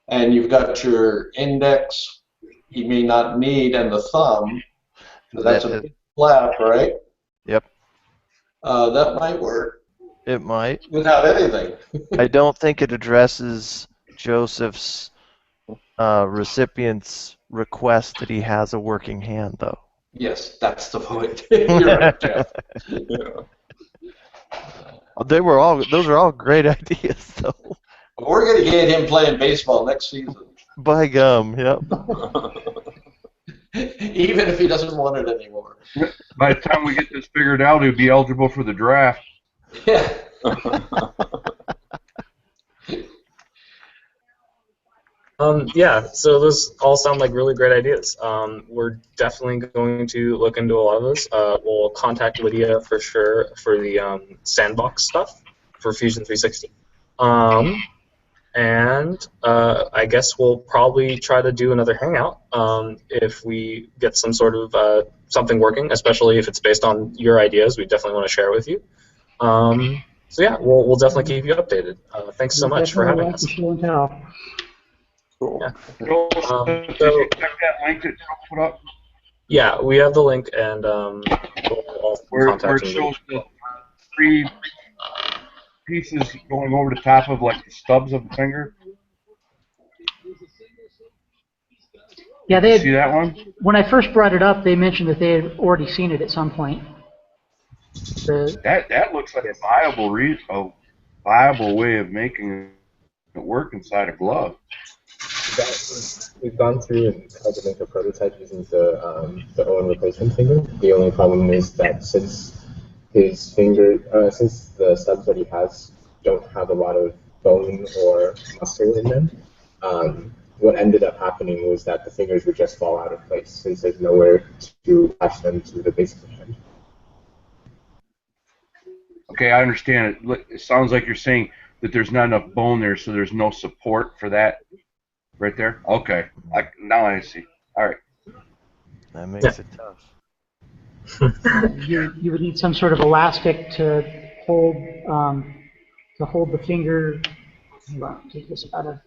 and you've got your index you may not need and the thumb, so that's a big flap, right? Yep. That might work. It might. without anything. I don't think it addresses Joseph's recipient's request that he has a working hand, though. Yes, that's the point. You're right, Jeff. Yeah. Those are all great ideas, though. We're going to get him playing baseball next season, By gum, yep. even if he doesn't want it anymore. By the time we get this figured out, he'll be eligible for the draft. Yeah. Yeah, so those all sound like really great ideas. We're definitely going to look into a lot of those. We'll contact Lydia for sure for the sandbox stuff for Fusion 360. And I guess we'll probably try to do another hangout if we get some sort of something working, especially if it's based on your ideas. We definitely want to share with you. So yeah, we'll definitely keep you updated. Thanks so much for having us. Show&Tell. Cool. Yeah. Joel, did you check that link that Joel put up? Yeah, we have the link, and we'll Where contact it you. shows the 3 pieces going over the top of like the stubs of the finger. Yeah, You see that one? when I first brought it up, they mentioned that they had already seen it at some point. That looks like a viable way of making it work inside a glove. We've gone through and tried to make a prototype using the Owen replacement finger. The only problem is that since his finger, since the stubs that he has don't have a lot of bone or muscle in them, what ended up happening was that the fingers would just fall out of place since there's nowhere to attach them to the base of the hand. Okay, I understand it. It sounds like you're saying that there's not enough bone there, so there's no support for that right there? Okay, now I see. All right. That makes it tough. You would need some sort of elastic to hold the finger. Hold on, take this out of.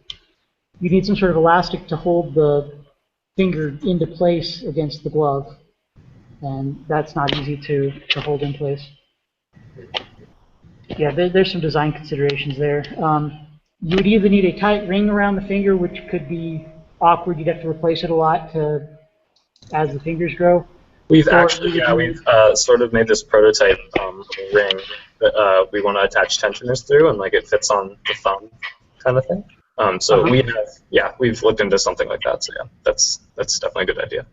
You need some sort of elastic to hold the finger into place against the glove, and that's not easy to hold in place. Yeah, there's some design considerations there. You would either need a tight ring around the finger, which could be awkward. You'd have to replace it a lot as the fingers grow. We've actually, we've sort of made this prototype ring that we want to attach tensioners through, and like it fits on the thumb, kind of thing. So we have, we've looked into something like that. So yeah, that's definitely a good idea.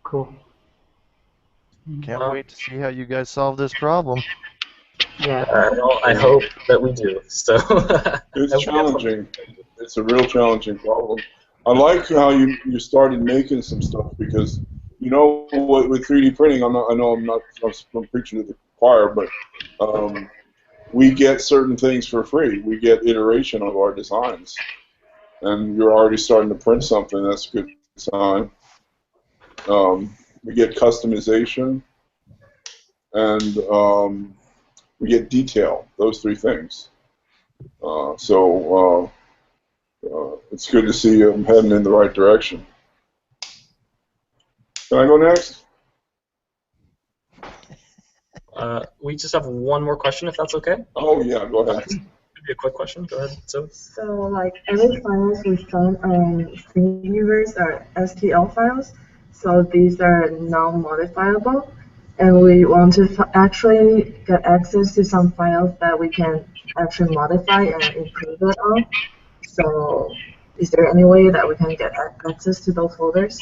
Cool. Can't wait to see how you guys solve this problem. Yeah. Well, I hope that we do. So it's challenging. It's a real challenging problem. I like how you started making some stuff because you know with 3D printing, I'm preaching to the choir, but we get certain things for free. We get iteration of our designs, and you're already starting to print something. That's a good sign. We get customization, and we get detail. Those 3 things. So it's good to see I'm heading in the right direction. Can I go next? We just have one more question, if that's okay. Oh yeah, go ahead. Maybe a quick question. Go ahead. So like every files we found on Thingiverse are STL files, so these are non-modifiable, and we want to actually get access to some files that we can actually modify and improve it on. So is there any way that we can get access to those folders?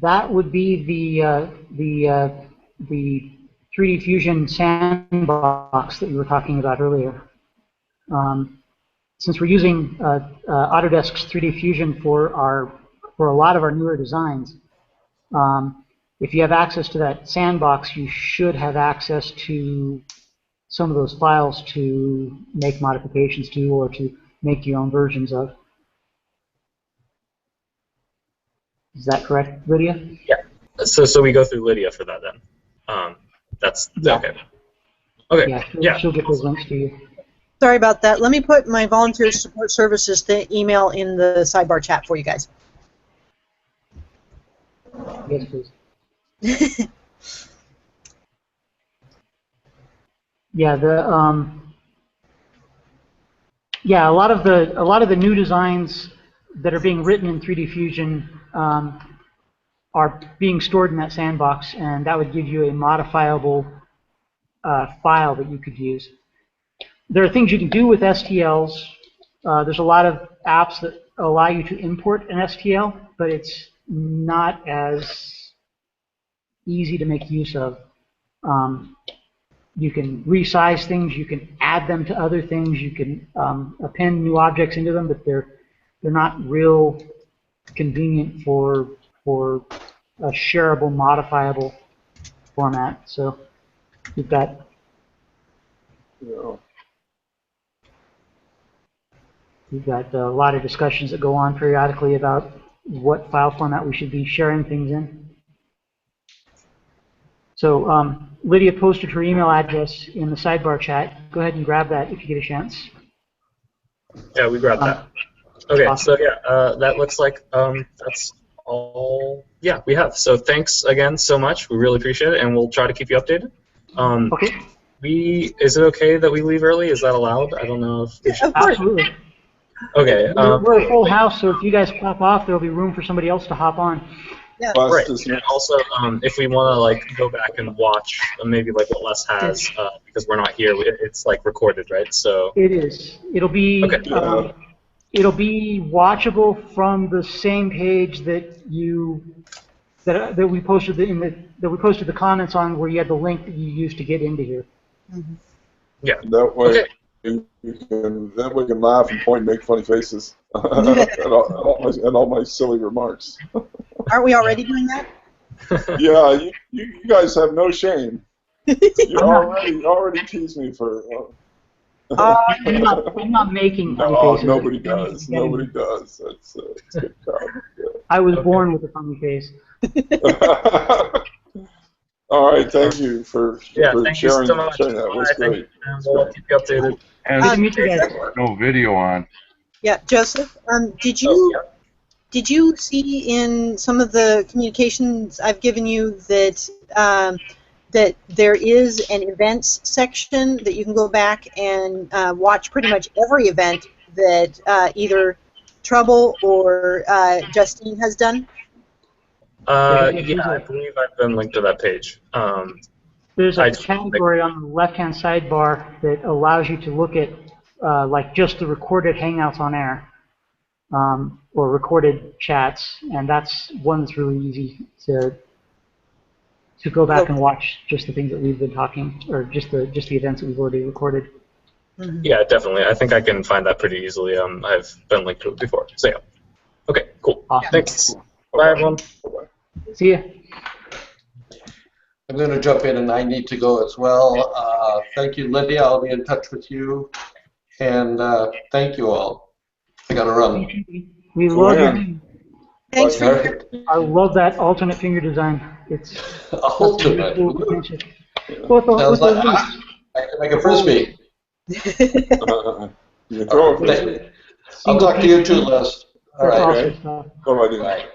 That would be the 3D Fusion sandbox that you were talking about earlier. Since we're using Autodesk's 3D Fusion for a lot of our newer designs, if you have access to that sandbox, you should have access to some of those files to make modifications to or to make your own versions of. Is that correct, Lydia? Yeah. So we go through Lydia for that then. That's okay. Okay. Yeah, she'll get those links to you. Sorry about that. Let me put my volunteer support services email in the sidebar chat for you guys. Yes, please. Yeah, yeah, a lot of the new designs that are being written in 3D Fusion are being stored in that sandbox, and that would give you a modifiable file that you could use. There are things you can do with STLs. There's a lot of apps that allow you to import an STL, but it's not as easy to make use of. You can resize things, you can add them to other things, you can append new objects into them, but they're not real convenient for a shareable, modifiable format. So you've got a lot of discussions that go on periodically about what file format we should be sharing things in. So Lydia posted her email address in the sidebar chat. Go ahead and grab that if you get a chance. Yeah, we grabbed that. Okay, awesome. So yeah, that looks like that's all. Yeah, we have. So thanks again so much. We really appreciate it, and we'll try to keep you updated. Okay. Is it okay that we leave early? Is that allowed? I don't know if we should. Absolutely. Okay. We're a full house, so if you guys pop off, there'll be room for somebody else to hop on. Yeah. Right. And also, if we want to like go back and watch maybe like what Les has, because we're not here, it's like recorded, right? So it is. It'll be. Okay. It'll be watchable from the same page that we posted the comments on, where you had the link that you used to get into here. Mm-hmm. Yeah. That way. Then we can laugh and point and make funny faces at all my silly remarks. Aren't we already doing that? Yeah, you guys have no shame. You already teased me for. I'm not making funny faces. Nobody does. Nobody does. That's good job. Yeah. I was born with a funny face. All right, thank you for thank sharing, you so much. sharing that. It was great. And we'll keep you updated. And no video on. Yeah, Joseph, did you see in some of the communications I've given you that that there is an events section that you can go back and watch pretty much every event that either Trouble or Justine has done? Yeah, I believe I've been linked to that page. There's a category on the left-hand sidebar that allows you to look at like just the recorded Hangouts on Air or recorded chats, and that's one that's really easy to go back and watch just the things that we've been talking, or just the events that we've already recorded. Mm-hmm. Yeah, definitely. I think I can find that pretty easily. I've been linked to it before. So yeah. Okay, cool. Awesome. Thanks. Cool. Bye, everyone. See ya. I'm going to jump in, and I need to go as well. Thank you, Lydia. I'll be in touch with you. And thank you all. I got to run. We love you. Thanks for I love that alternate finger design. It's ultimate. Sounds like I can make a frisbee. You throw a frisbee. I'll talk to you too, Les. All right. Awesome. Bye.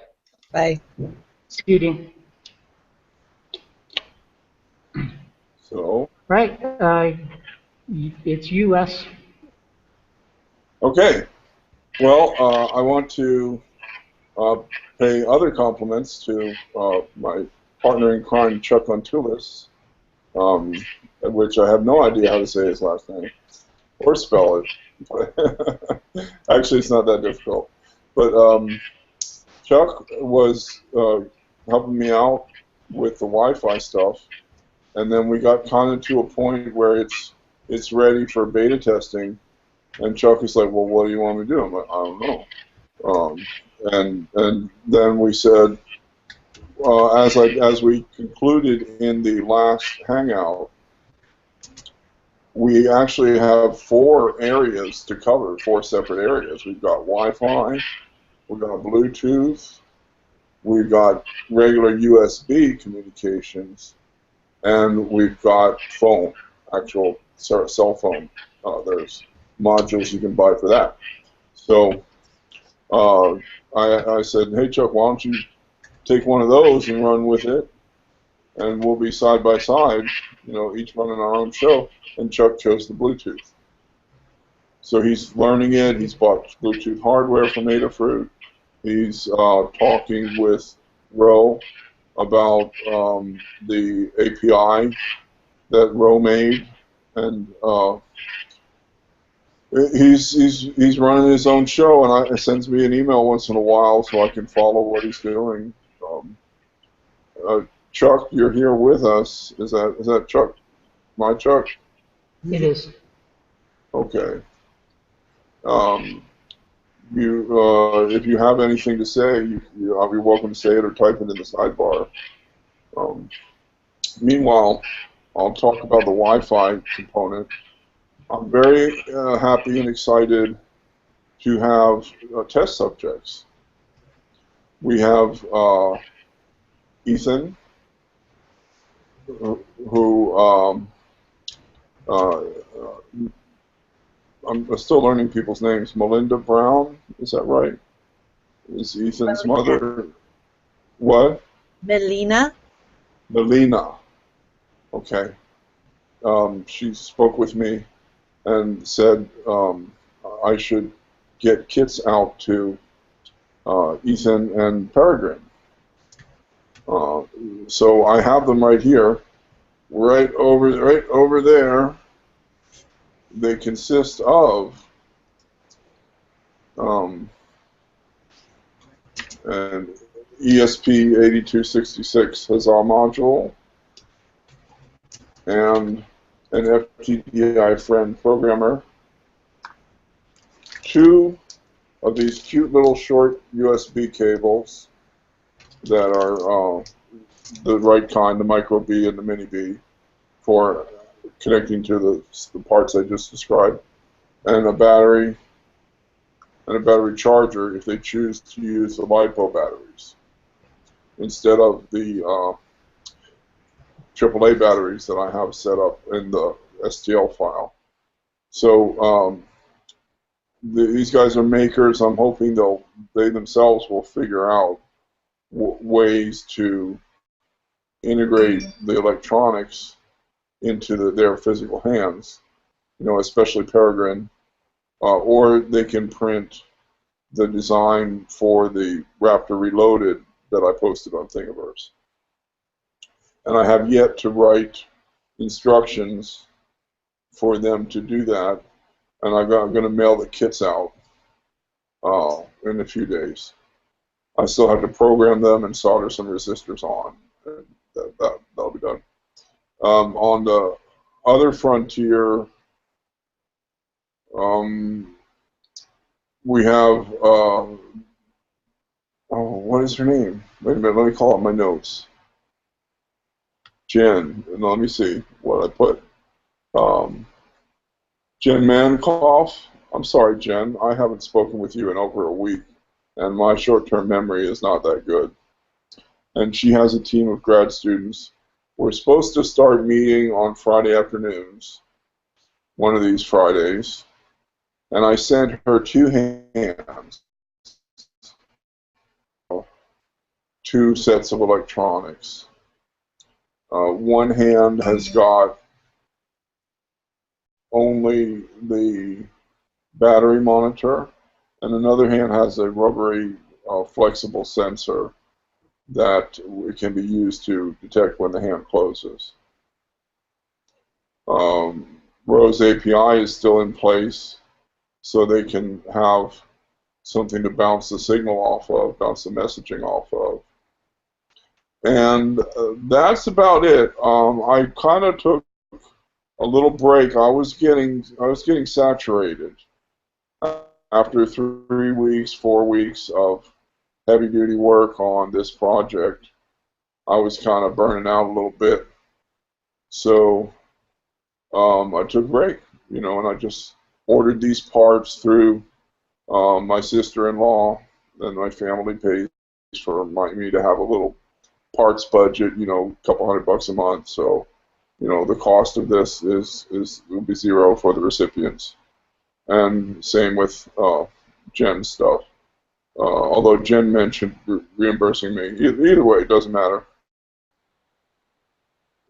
Bye. Scooting. So. Right. It's you, Les. Okay. Well, I want to pay other compliments to my partner in crime, Chuck Ontoulis, which I have no idea how to say his last name or spell it. Actually, it's not that difficult. But Chuck was helping me out with the Wi-Fi stuff, and then we got kind of to a point where it's ready for beta testing, and Chuck is like, "Well, what do you want me to do?" I'm like, "I don't know." And then we said, as we concluded in the last Hangout, we actually have 4 areas to cover, 4 separate areas. We've got Wi-Fi, we've got Bluetooth, we've got regular USB communications, and we've got phone, actual cell phone. There's modules you can buy for that. So I said, hey Chuck, why don't you take one of those and run with it? and we'll be side by side, each running our own show, and Chuck chose the Bluetooth. So he's learning it. He's bought Bluetooth hardware from Adafruit. He's talking with Ro about the API that Ro made, and he's running his own show, and it sends me an email once in a while so I can follow what he's doing. Chuck, you're here with us. Is that Chuck? My Chuck? It is. Okay. If you have anything to say, I'll be welcome to say it or type it in the sidebar. Meanwhile, I'll talk about the Wi-Fi component. I'm very happy and excited to have test subjects. We have Ethan, who I'm still learning people's names. Melinda Brown, is that right? Is Ethan's mother? What? Melina. Melina. Okay. She spoke with me and said I should get kits out to Ethan and Peregrine. So I have them right here, right over there. They consist of an ESP8266 Huzzah module and an FTDI friend programmer, 2 of these cute little short USB cables that are the right kind, the micro B and the mini B, for connecting to the parts I just described, and a battery and a battery charger if they choose to use the LiPo batteries instead of the AAA batteries that I have set up in the STL file. So these guys are makers. I'm hoping they themselves will figure out ways to integrate the electronics into their physical hands, especially Peregrine, or they can print the design for the Raptor Reloaded that I posted on Thingiverse. And I have yet to write instructions for them to do that, and I'm going to mail the kits out in a few days. I still have to program them and solder some resistors on, and that'll be done. On the other frontier, we have, what is her name? Wait a minute, let me call up my notes. Jen, and let me see what I put. Jen Mankoff. I'm sorry, Jen, I haven't spoken with you in over a week, and my short-term memory is not that good. And she has a team of grad students. We're supposed to start meeting on Friday afternoons, one of these Fridays, and I sent her 2 hands, 2 sets of electronics. One hand has got only the battery monitor, and another hand has a rubbery, flexible sensor that can be used to detect when the hand closes. Ro's API is still in place, so they can have something to bounce the signal off of, bounce the messaging off of. And that's about it. I kind of took a little break. I was getting saturated after 3 weeks, 4 weeks of heavy-duty work on this project. I was kind of burning out a little bit, so I took a break, and I just ordered these parts through my sister-in-law, and my family pays for me to have a little parts budget, a couple $100 a month. So, the cost of this will be zero for the recipients, and same with Jen's stuff. Although Jen mentioned reimbursing me, either way, it doesn't matter.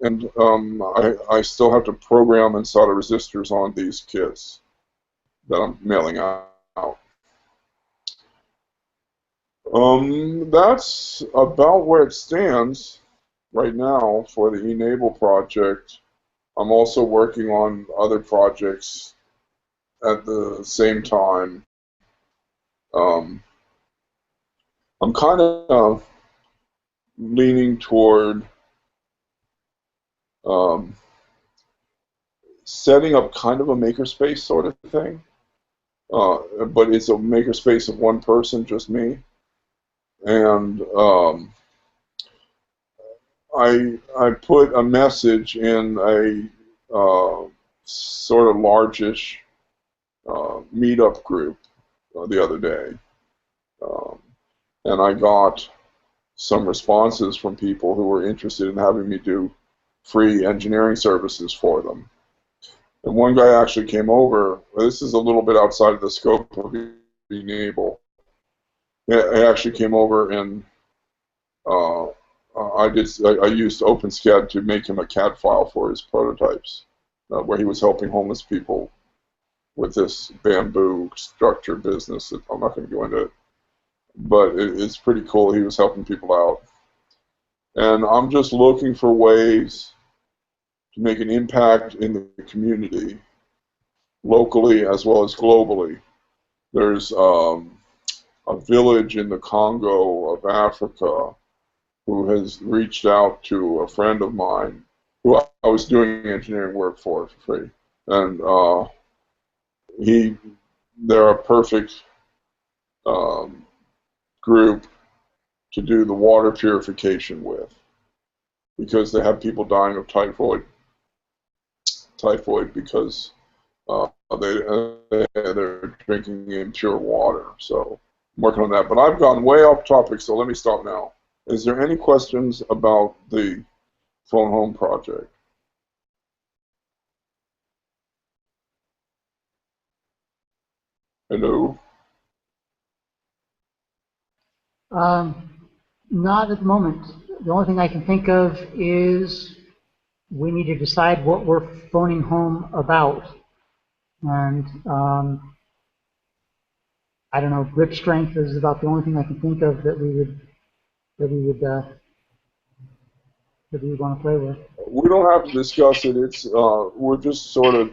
and I still have to program and solder resistors on these kits that I'm mailing out. That's about where it stands right now for the e-NABLE project. I'm also working on other projects at the same time. I'm kind of leaning toward setting up kind of a makerspace sort of thing, but it's a makerspace of one person, just me. And I put a message in a sort of largish meetup group the other day, and I got some responses from people who were interested in having me do free engineering services for them. And one guy actually came over. This is a little bit outside of the scope of e-NABLE. He actually came over and I used OpenSCAD to make him a CAD file for his prototypes, where he was helping homeless people with this bamboo structure business. I'm not going to go into it, but it's pretty cool. He was helping people out. And I'm just looking for ways to make an impact in the community, locally as well as globally. There's a village in the Congo of Africa who has reached out to a friend of mine who I was doing engineering work for free. And they're a perfect group to do the water purification with, because they have people dying of typhoid because they're drinking impure water. So I'm working on that. But I've gone way off topic, so let me stop now. Is there any questions about the Phone Home project? Hello? Not at the moment. The only thing I can think of is we need to decide what we're phoning home about. And I don't know, grip strength is about the only thing I can think of that we would want to play with. We don't have to discuss it. It's we're just sort of,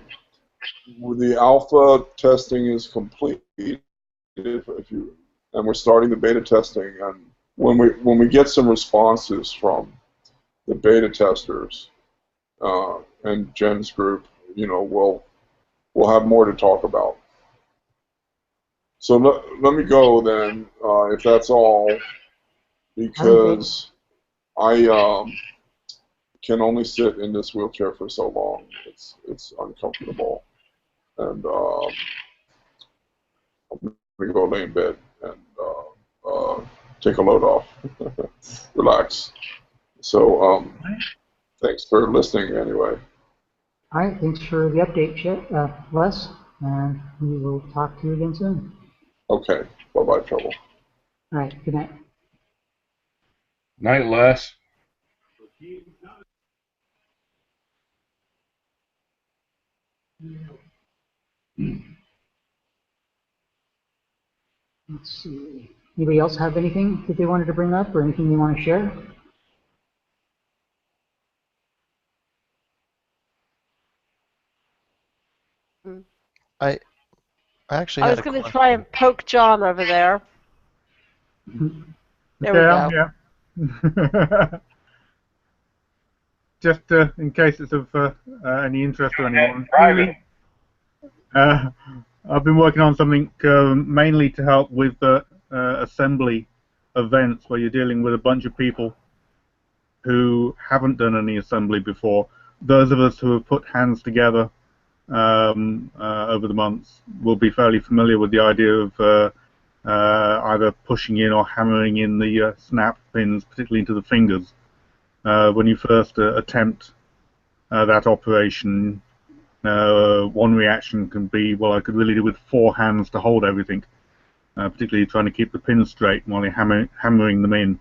the alpha testing is complete, and we're starting the beta testing. And when we get some responses from the beta testers and Jen's group, we'll have more to talk about. So let me go then, if that's all, because I can only sit in this wheelchair for so long. It's uncomfortable, and I'm gonna go lay in bed and take a load off, relax. So thanks for listening anyway. All right, thanks for the update, Les, and we will talk to you again soon. Okay, bye-bye, Trouble. All right, good night. Night, Les. Let's see. Anybody else have anything that they wanted to bring up or anything they want to share? I actually I had was a going to question. try and poke John over there. There we go. Yeah. Just in case it's of any interest to anyone. I've been working on something mainly to help with assembly events where you're dealing with a bunch of people who haven't done any assembly before. Those of us who have put hands together over the months will be fairly familiar with the idea of either pushing in or hammering in the snap pins, particularly into the fingers. When you first attempt that operation, one reaction can be, well, I could really do with 4 hands to hold everything, particularly trying to keep the pins straight while you're hammering them in.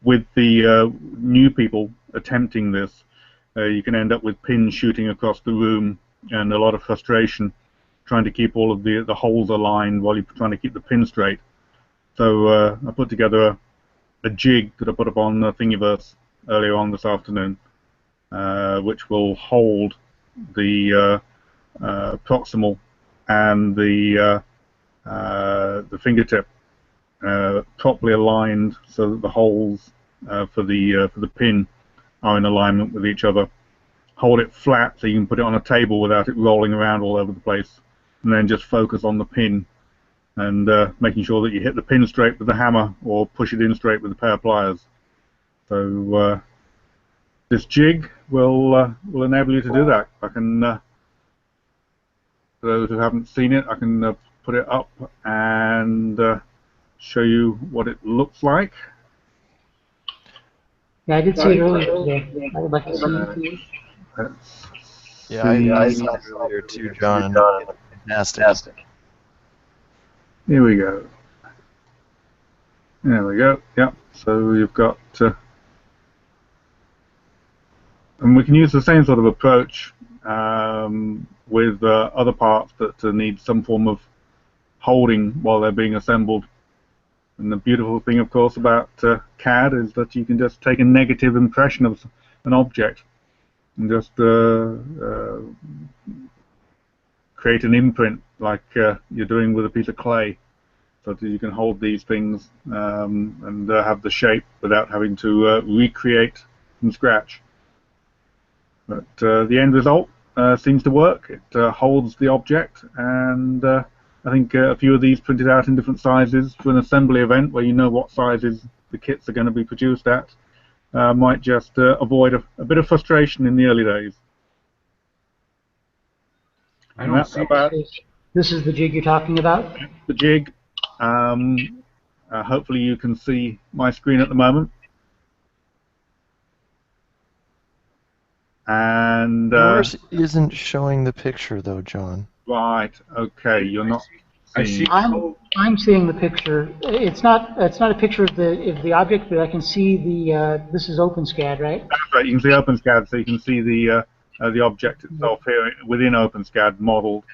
with the new people attempting this, you can end up with pins shooting across the room and a lot of frustration trying to keep all of the holes aligned while you're trying to keep the pin straight. So I put together a jig that I put up on Thingiverse earlier on this afternoon, which will hold the proximal and the fingertip properly aligned so that the holes for the pin are in alignment with each other. Hold it flat so you can put it on a table without it rolling around all over the place, and then just focus on the pin and making sure that you hit the pin straight with the hammer or push it in straight with a pair of pliers. So this jig will enable you to do that. I can, for those who haven't seen it, I can put it up and show you what it looks like. Yeah, I did see it earlier today. I would like to see it. Yeah, I saw it earlier too, John. And fantastic. Here we go. There we go. Yep. So you've got, and we can use the same sort of approach with other parts that need some form of holding while they're being assembled. And the beautiful thing, of course, about CAD is that you can just take a negative impression of an object and just create an imprint like you're doing with a piece of clay, so that you can hold these things and have the shape without having to recreate from scratch. But the end result seems to work. It holds the object, and I think a few of these printed out in different sizes for an assembly event where you know what sizes the kits are going to be produced at might just avoid a bit of frustration in the early days. I don't see about This is the jig you're talking about? The jig. Hopefully you can see my screen at the moment. And Yours isn't showing the picture though, John. Right. Okay. You're not. I see. I'm seeing the picture. It's not a picture of the object, but I can see the. This is OpenSCAD, right? That's right. You can see OpenSCAD, so you can see the object itself here within OpenSCAD modeled.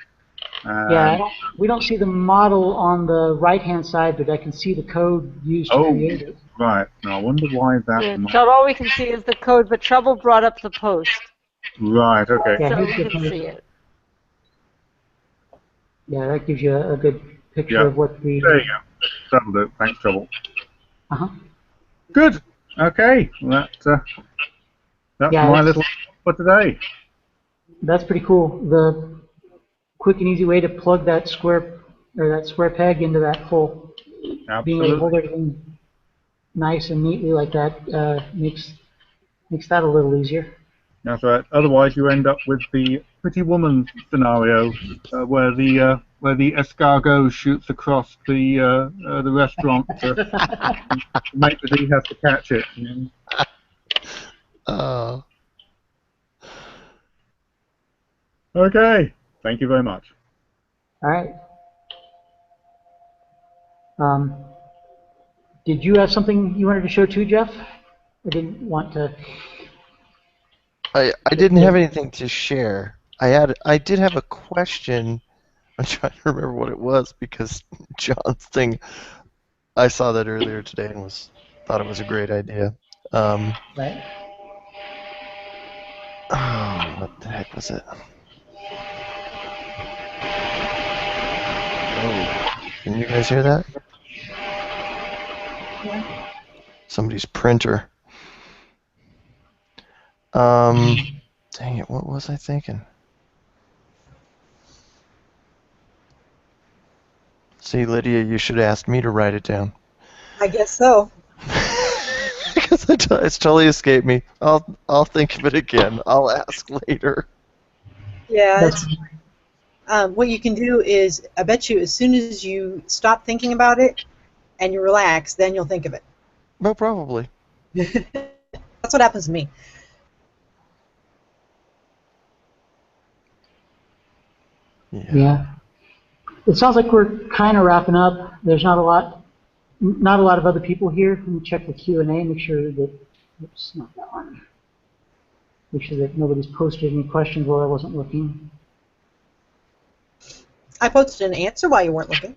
Yeah, we don't see the model on the right-hand side, but I can see the code used to create it. Right. Now I wonder why that. Yeah, John, all we can see is the code, but Trouble brought up the post. Right. Okay. Yeah, So we here's the can post. see it. Yeah, that gives you a good picture of what the. There you go. That'll do. Thanks, Trouble. Uh-huh. Good. Okay. Well, that's my little for today. That's pretty cool. The quick and easy way to plug that square peg into that hole. Absolutely. Being able to hold everything nice and neatly like that makes that a little easier. That's right. Otherwise, you end up with the Pretty Woman scenario, where the escargot shoots across the restaurant to make that he has to catch it. Okay. Thank you very much. All right. Did you have something you wanted to show too, Jeff? I didn't want to. I didn't have anything to share. I did have a question. I'm trying to remember what it was because John's thing. I saw that earlier today and thought it was a great idea. Right. Oh, what the heck was it? Oh, can you guys hear that? Yeah. Somebody's printer. Dang it, what was I thinking? See, Lydia, you should ask me to write it down. I guess so. Because it's totally escaped me. I'll think of it again. I'll ask later. Yeah. What you can do is, I bet you, as soon as you stop thinking about it and you relax, then you'll think of it. No, probably. That's what happens to me. Yeah. It sounds like we're kind of wrapping up. There's not a lot not a lot of other people here. Let me check the Q&A, make sure that, oops, not that one. Make sure that nobody's posted any questions while I wasn't looking. I posted an answer while you weren't looking.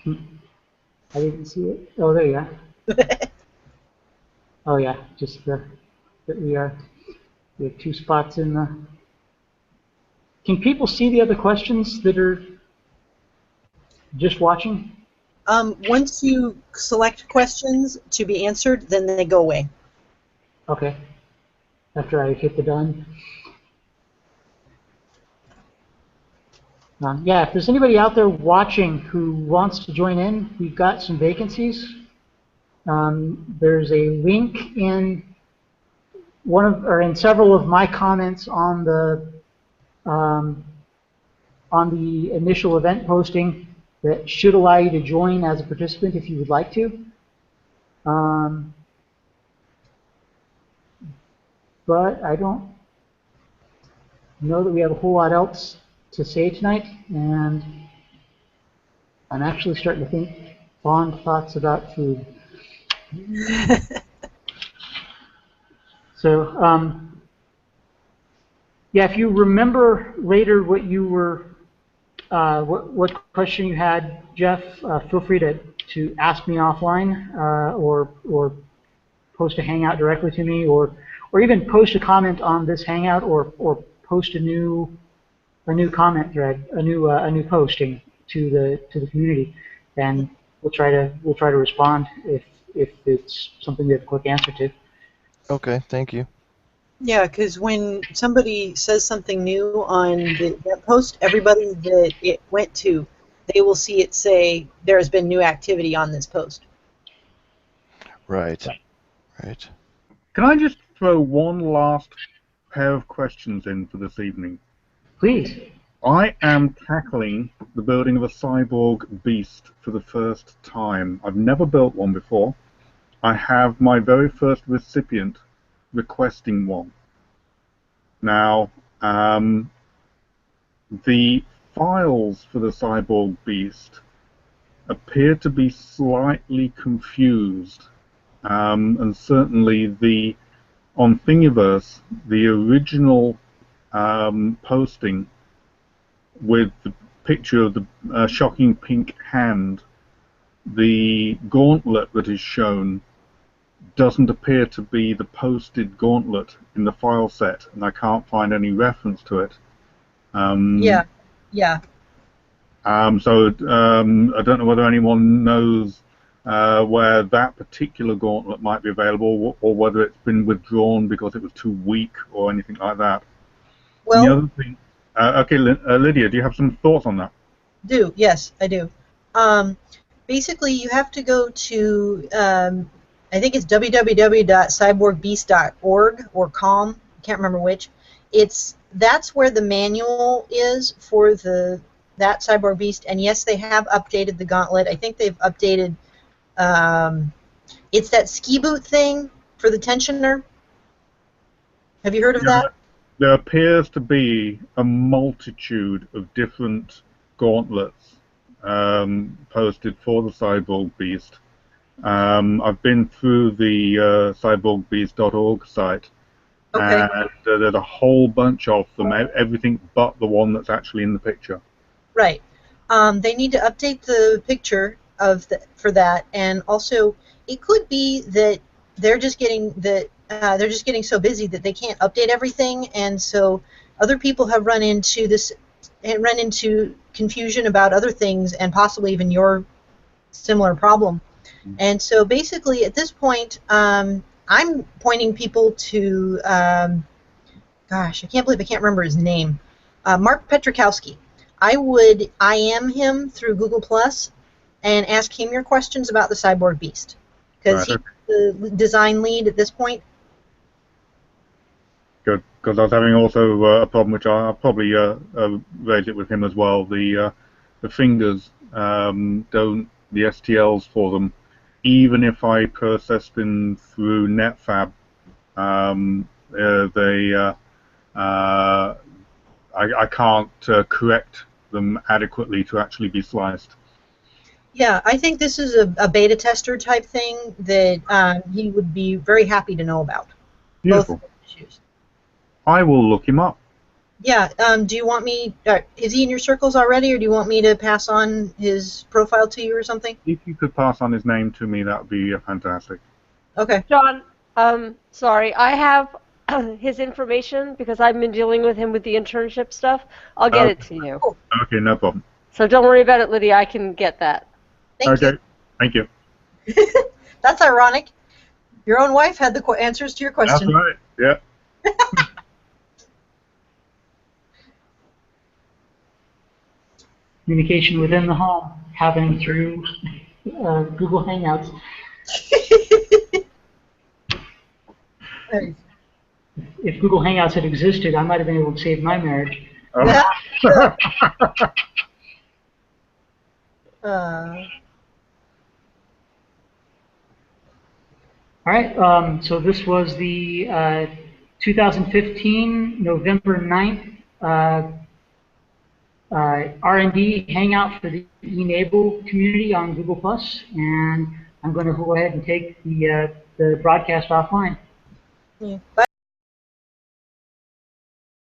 I didn't see it. Oh, there you are. Oh yeah, just that we have 2 spots in the. Can people see the other questions that are just watching? Once you select questions to be answered, then they go away. Okay. After I hit the done. Yeah, if there's anybody out there watching who wants to join in, we've got some vacancies. There's a link in in several of my comments on the initial event posting that should allow you to join as a participant if you would like to. But I don't know that we have a whole lot else to say tonight, and I'm actually starting to think fond thoughts about food. So, yeah, if you remember later what you were, what question you had, Jeff, feel free to ask me offline, or post a Hangout directly to me, or even post a comment on this Hangout, or post a new comment thread, a new posting to the community, and we'll try to respond if it's something we have a quick answer to. Okay, thank you. Yeah, because when somebody says something new on that post, everybody that it went to, they will see it say there has been new activity on this post. Right. Right. Can I just throw one last pair of questions in for this evening? Please. I am tackling the building of a cyborg beast for the first time. I've never built one before. I have my very first recipient requesting one. Now, the files for the cyborg beast appear to be slightly confused, and certainly on Thingiverse, the original posting with the picture of the shocking pink hand, the gauntlet that is shown doesn't appear to be the posted gauntlet in the file set, and I can't find any reference to it. Yeah. So I don't know whether anyone knows where that particular gauntlet might be available, or whether it's been withdrawn because it was too weak or anything like that. Well, and the other thing, okay, Lydia, do you have some thoughts on that? Yes, I do. Basically, you have to go to, I think it's www.cyborgbeast.org or com. I can't remember which. That's where the manual is for that cyborg beast. And yes, they have updated the gauntlet. I think they've updated. It's that ski boot thing for the tensioner. Have you heard of that? There appears to be a multitude of different gauntlets posted for the cyborg beast. I've been through the cyborgbeast.org site, okay. And there's a whole bunch of them, everything but the one that's actually in the picture. Right. They need to update the picture for that, and also it could be that they're just getting so busy that they can't update everything, and so other people have run into confusion about other things, and possibly even your similar problem. And so basically, at this point, I'm pointing people to, gosh, I can't believe I can't remember his name, Mark Petrikowski. I would IM him through Google Plus and ask him your questions about the cyborg beast, because he's the design lead at this point. Good, because I was having also a problem, which I'll probably raise it with him as well. The fingers don't, the STLs for them, even if I process them through NetFab, I can't correct them adequately to actually be sliced. Yeah, I think this is a beta tester type thing that he would be very happy to know about. Beautiful. Both issues. I will look him up. Yeah. Do you want me? Is he in your circles already, or do you want me to pass on his profile to you or something? If you could pass on his name to me, that would be fantastic. Okay. John, sorry, I have his information because I've been dealing with him with the internship stuff. I'll get it to you. Okay, no problem. So don't worry about it, Lydia. I can get that. Thank Okay, you. thank you. That's ironic. Your own wife had the answers to your question. That's right. Yeah. Communication within the home happening through Google Hangouts. If Google Hangouts had existed, I might have been able to save my marriage. All right, so this was the 2015 November 9th R&D Hangout for the e-NABLE community on Google+, and I'm going to go ahead and take the broadcast offline. Yeah. Bye.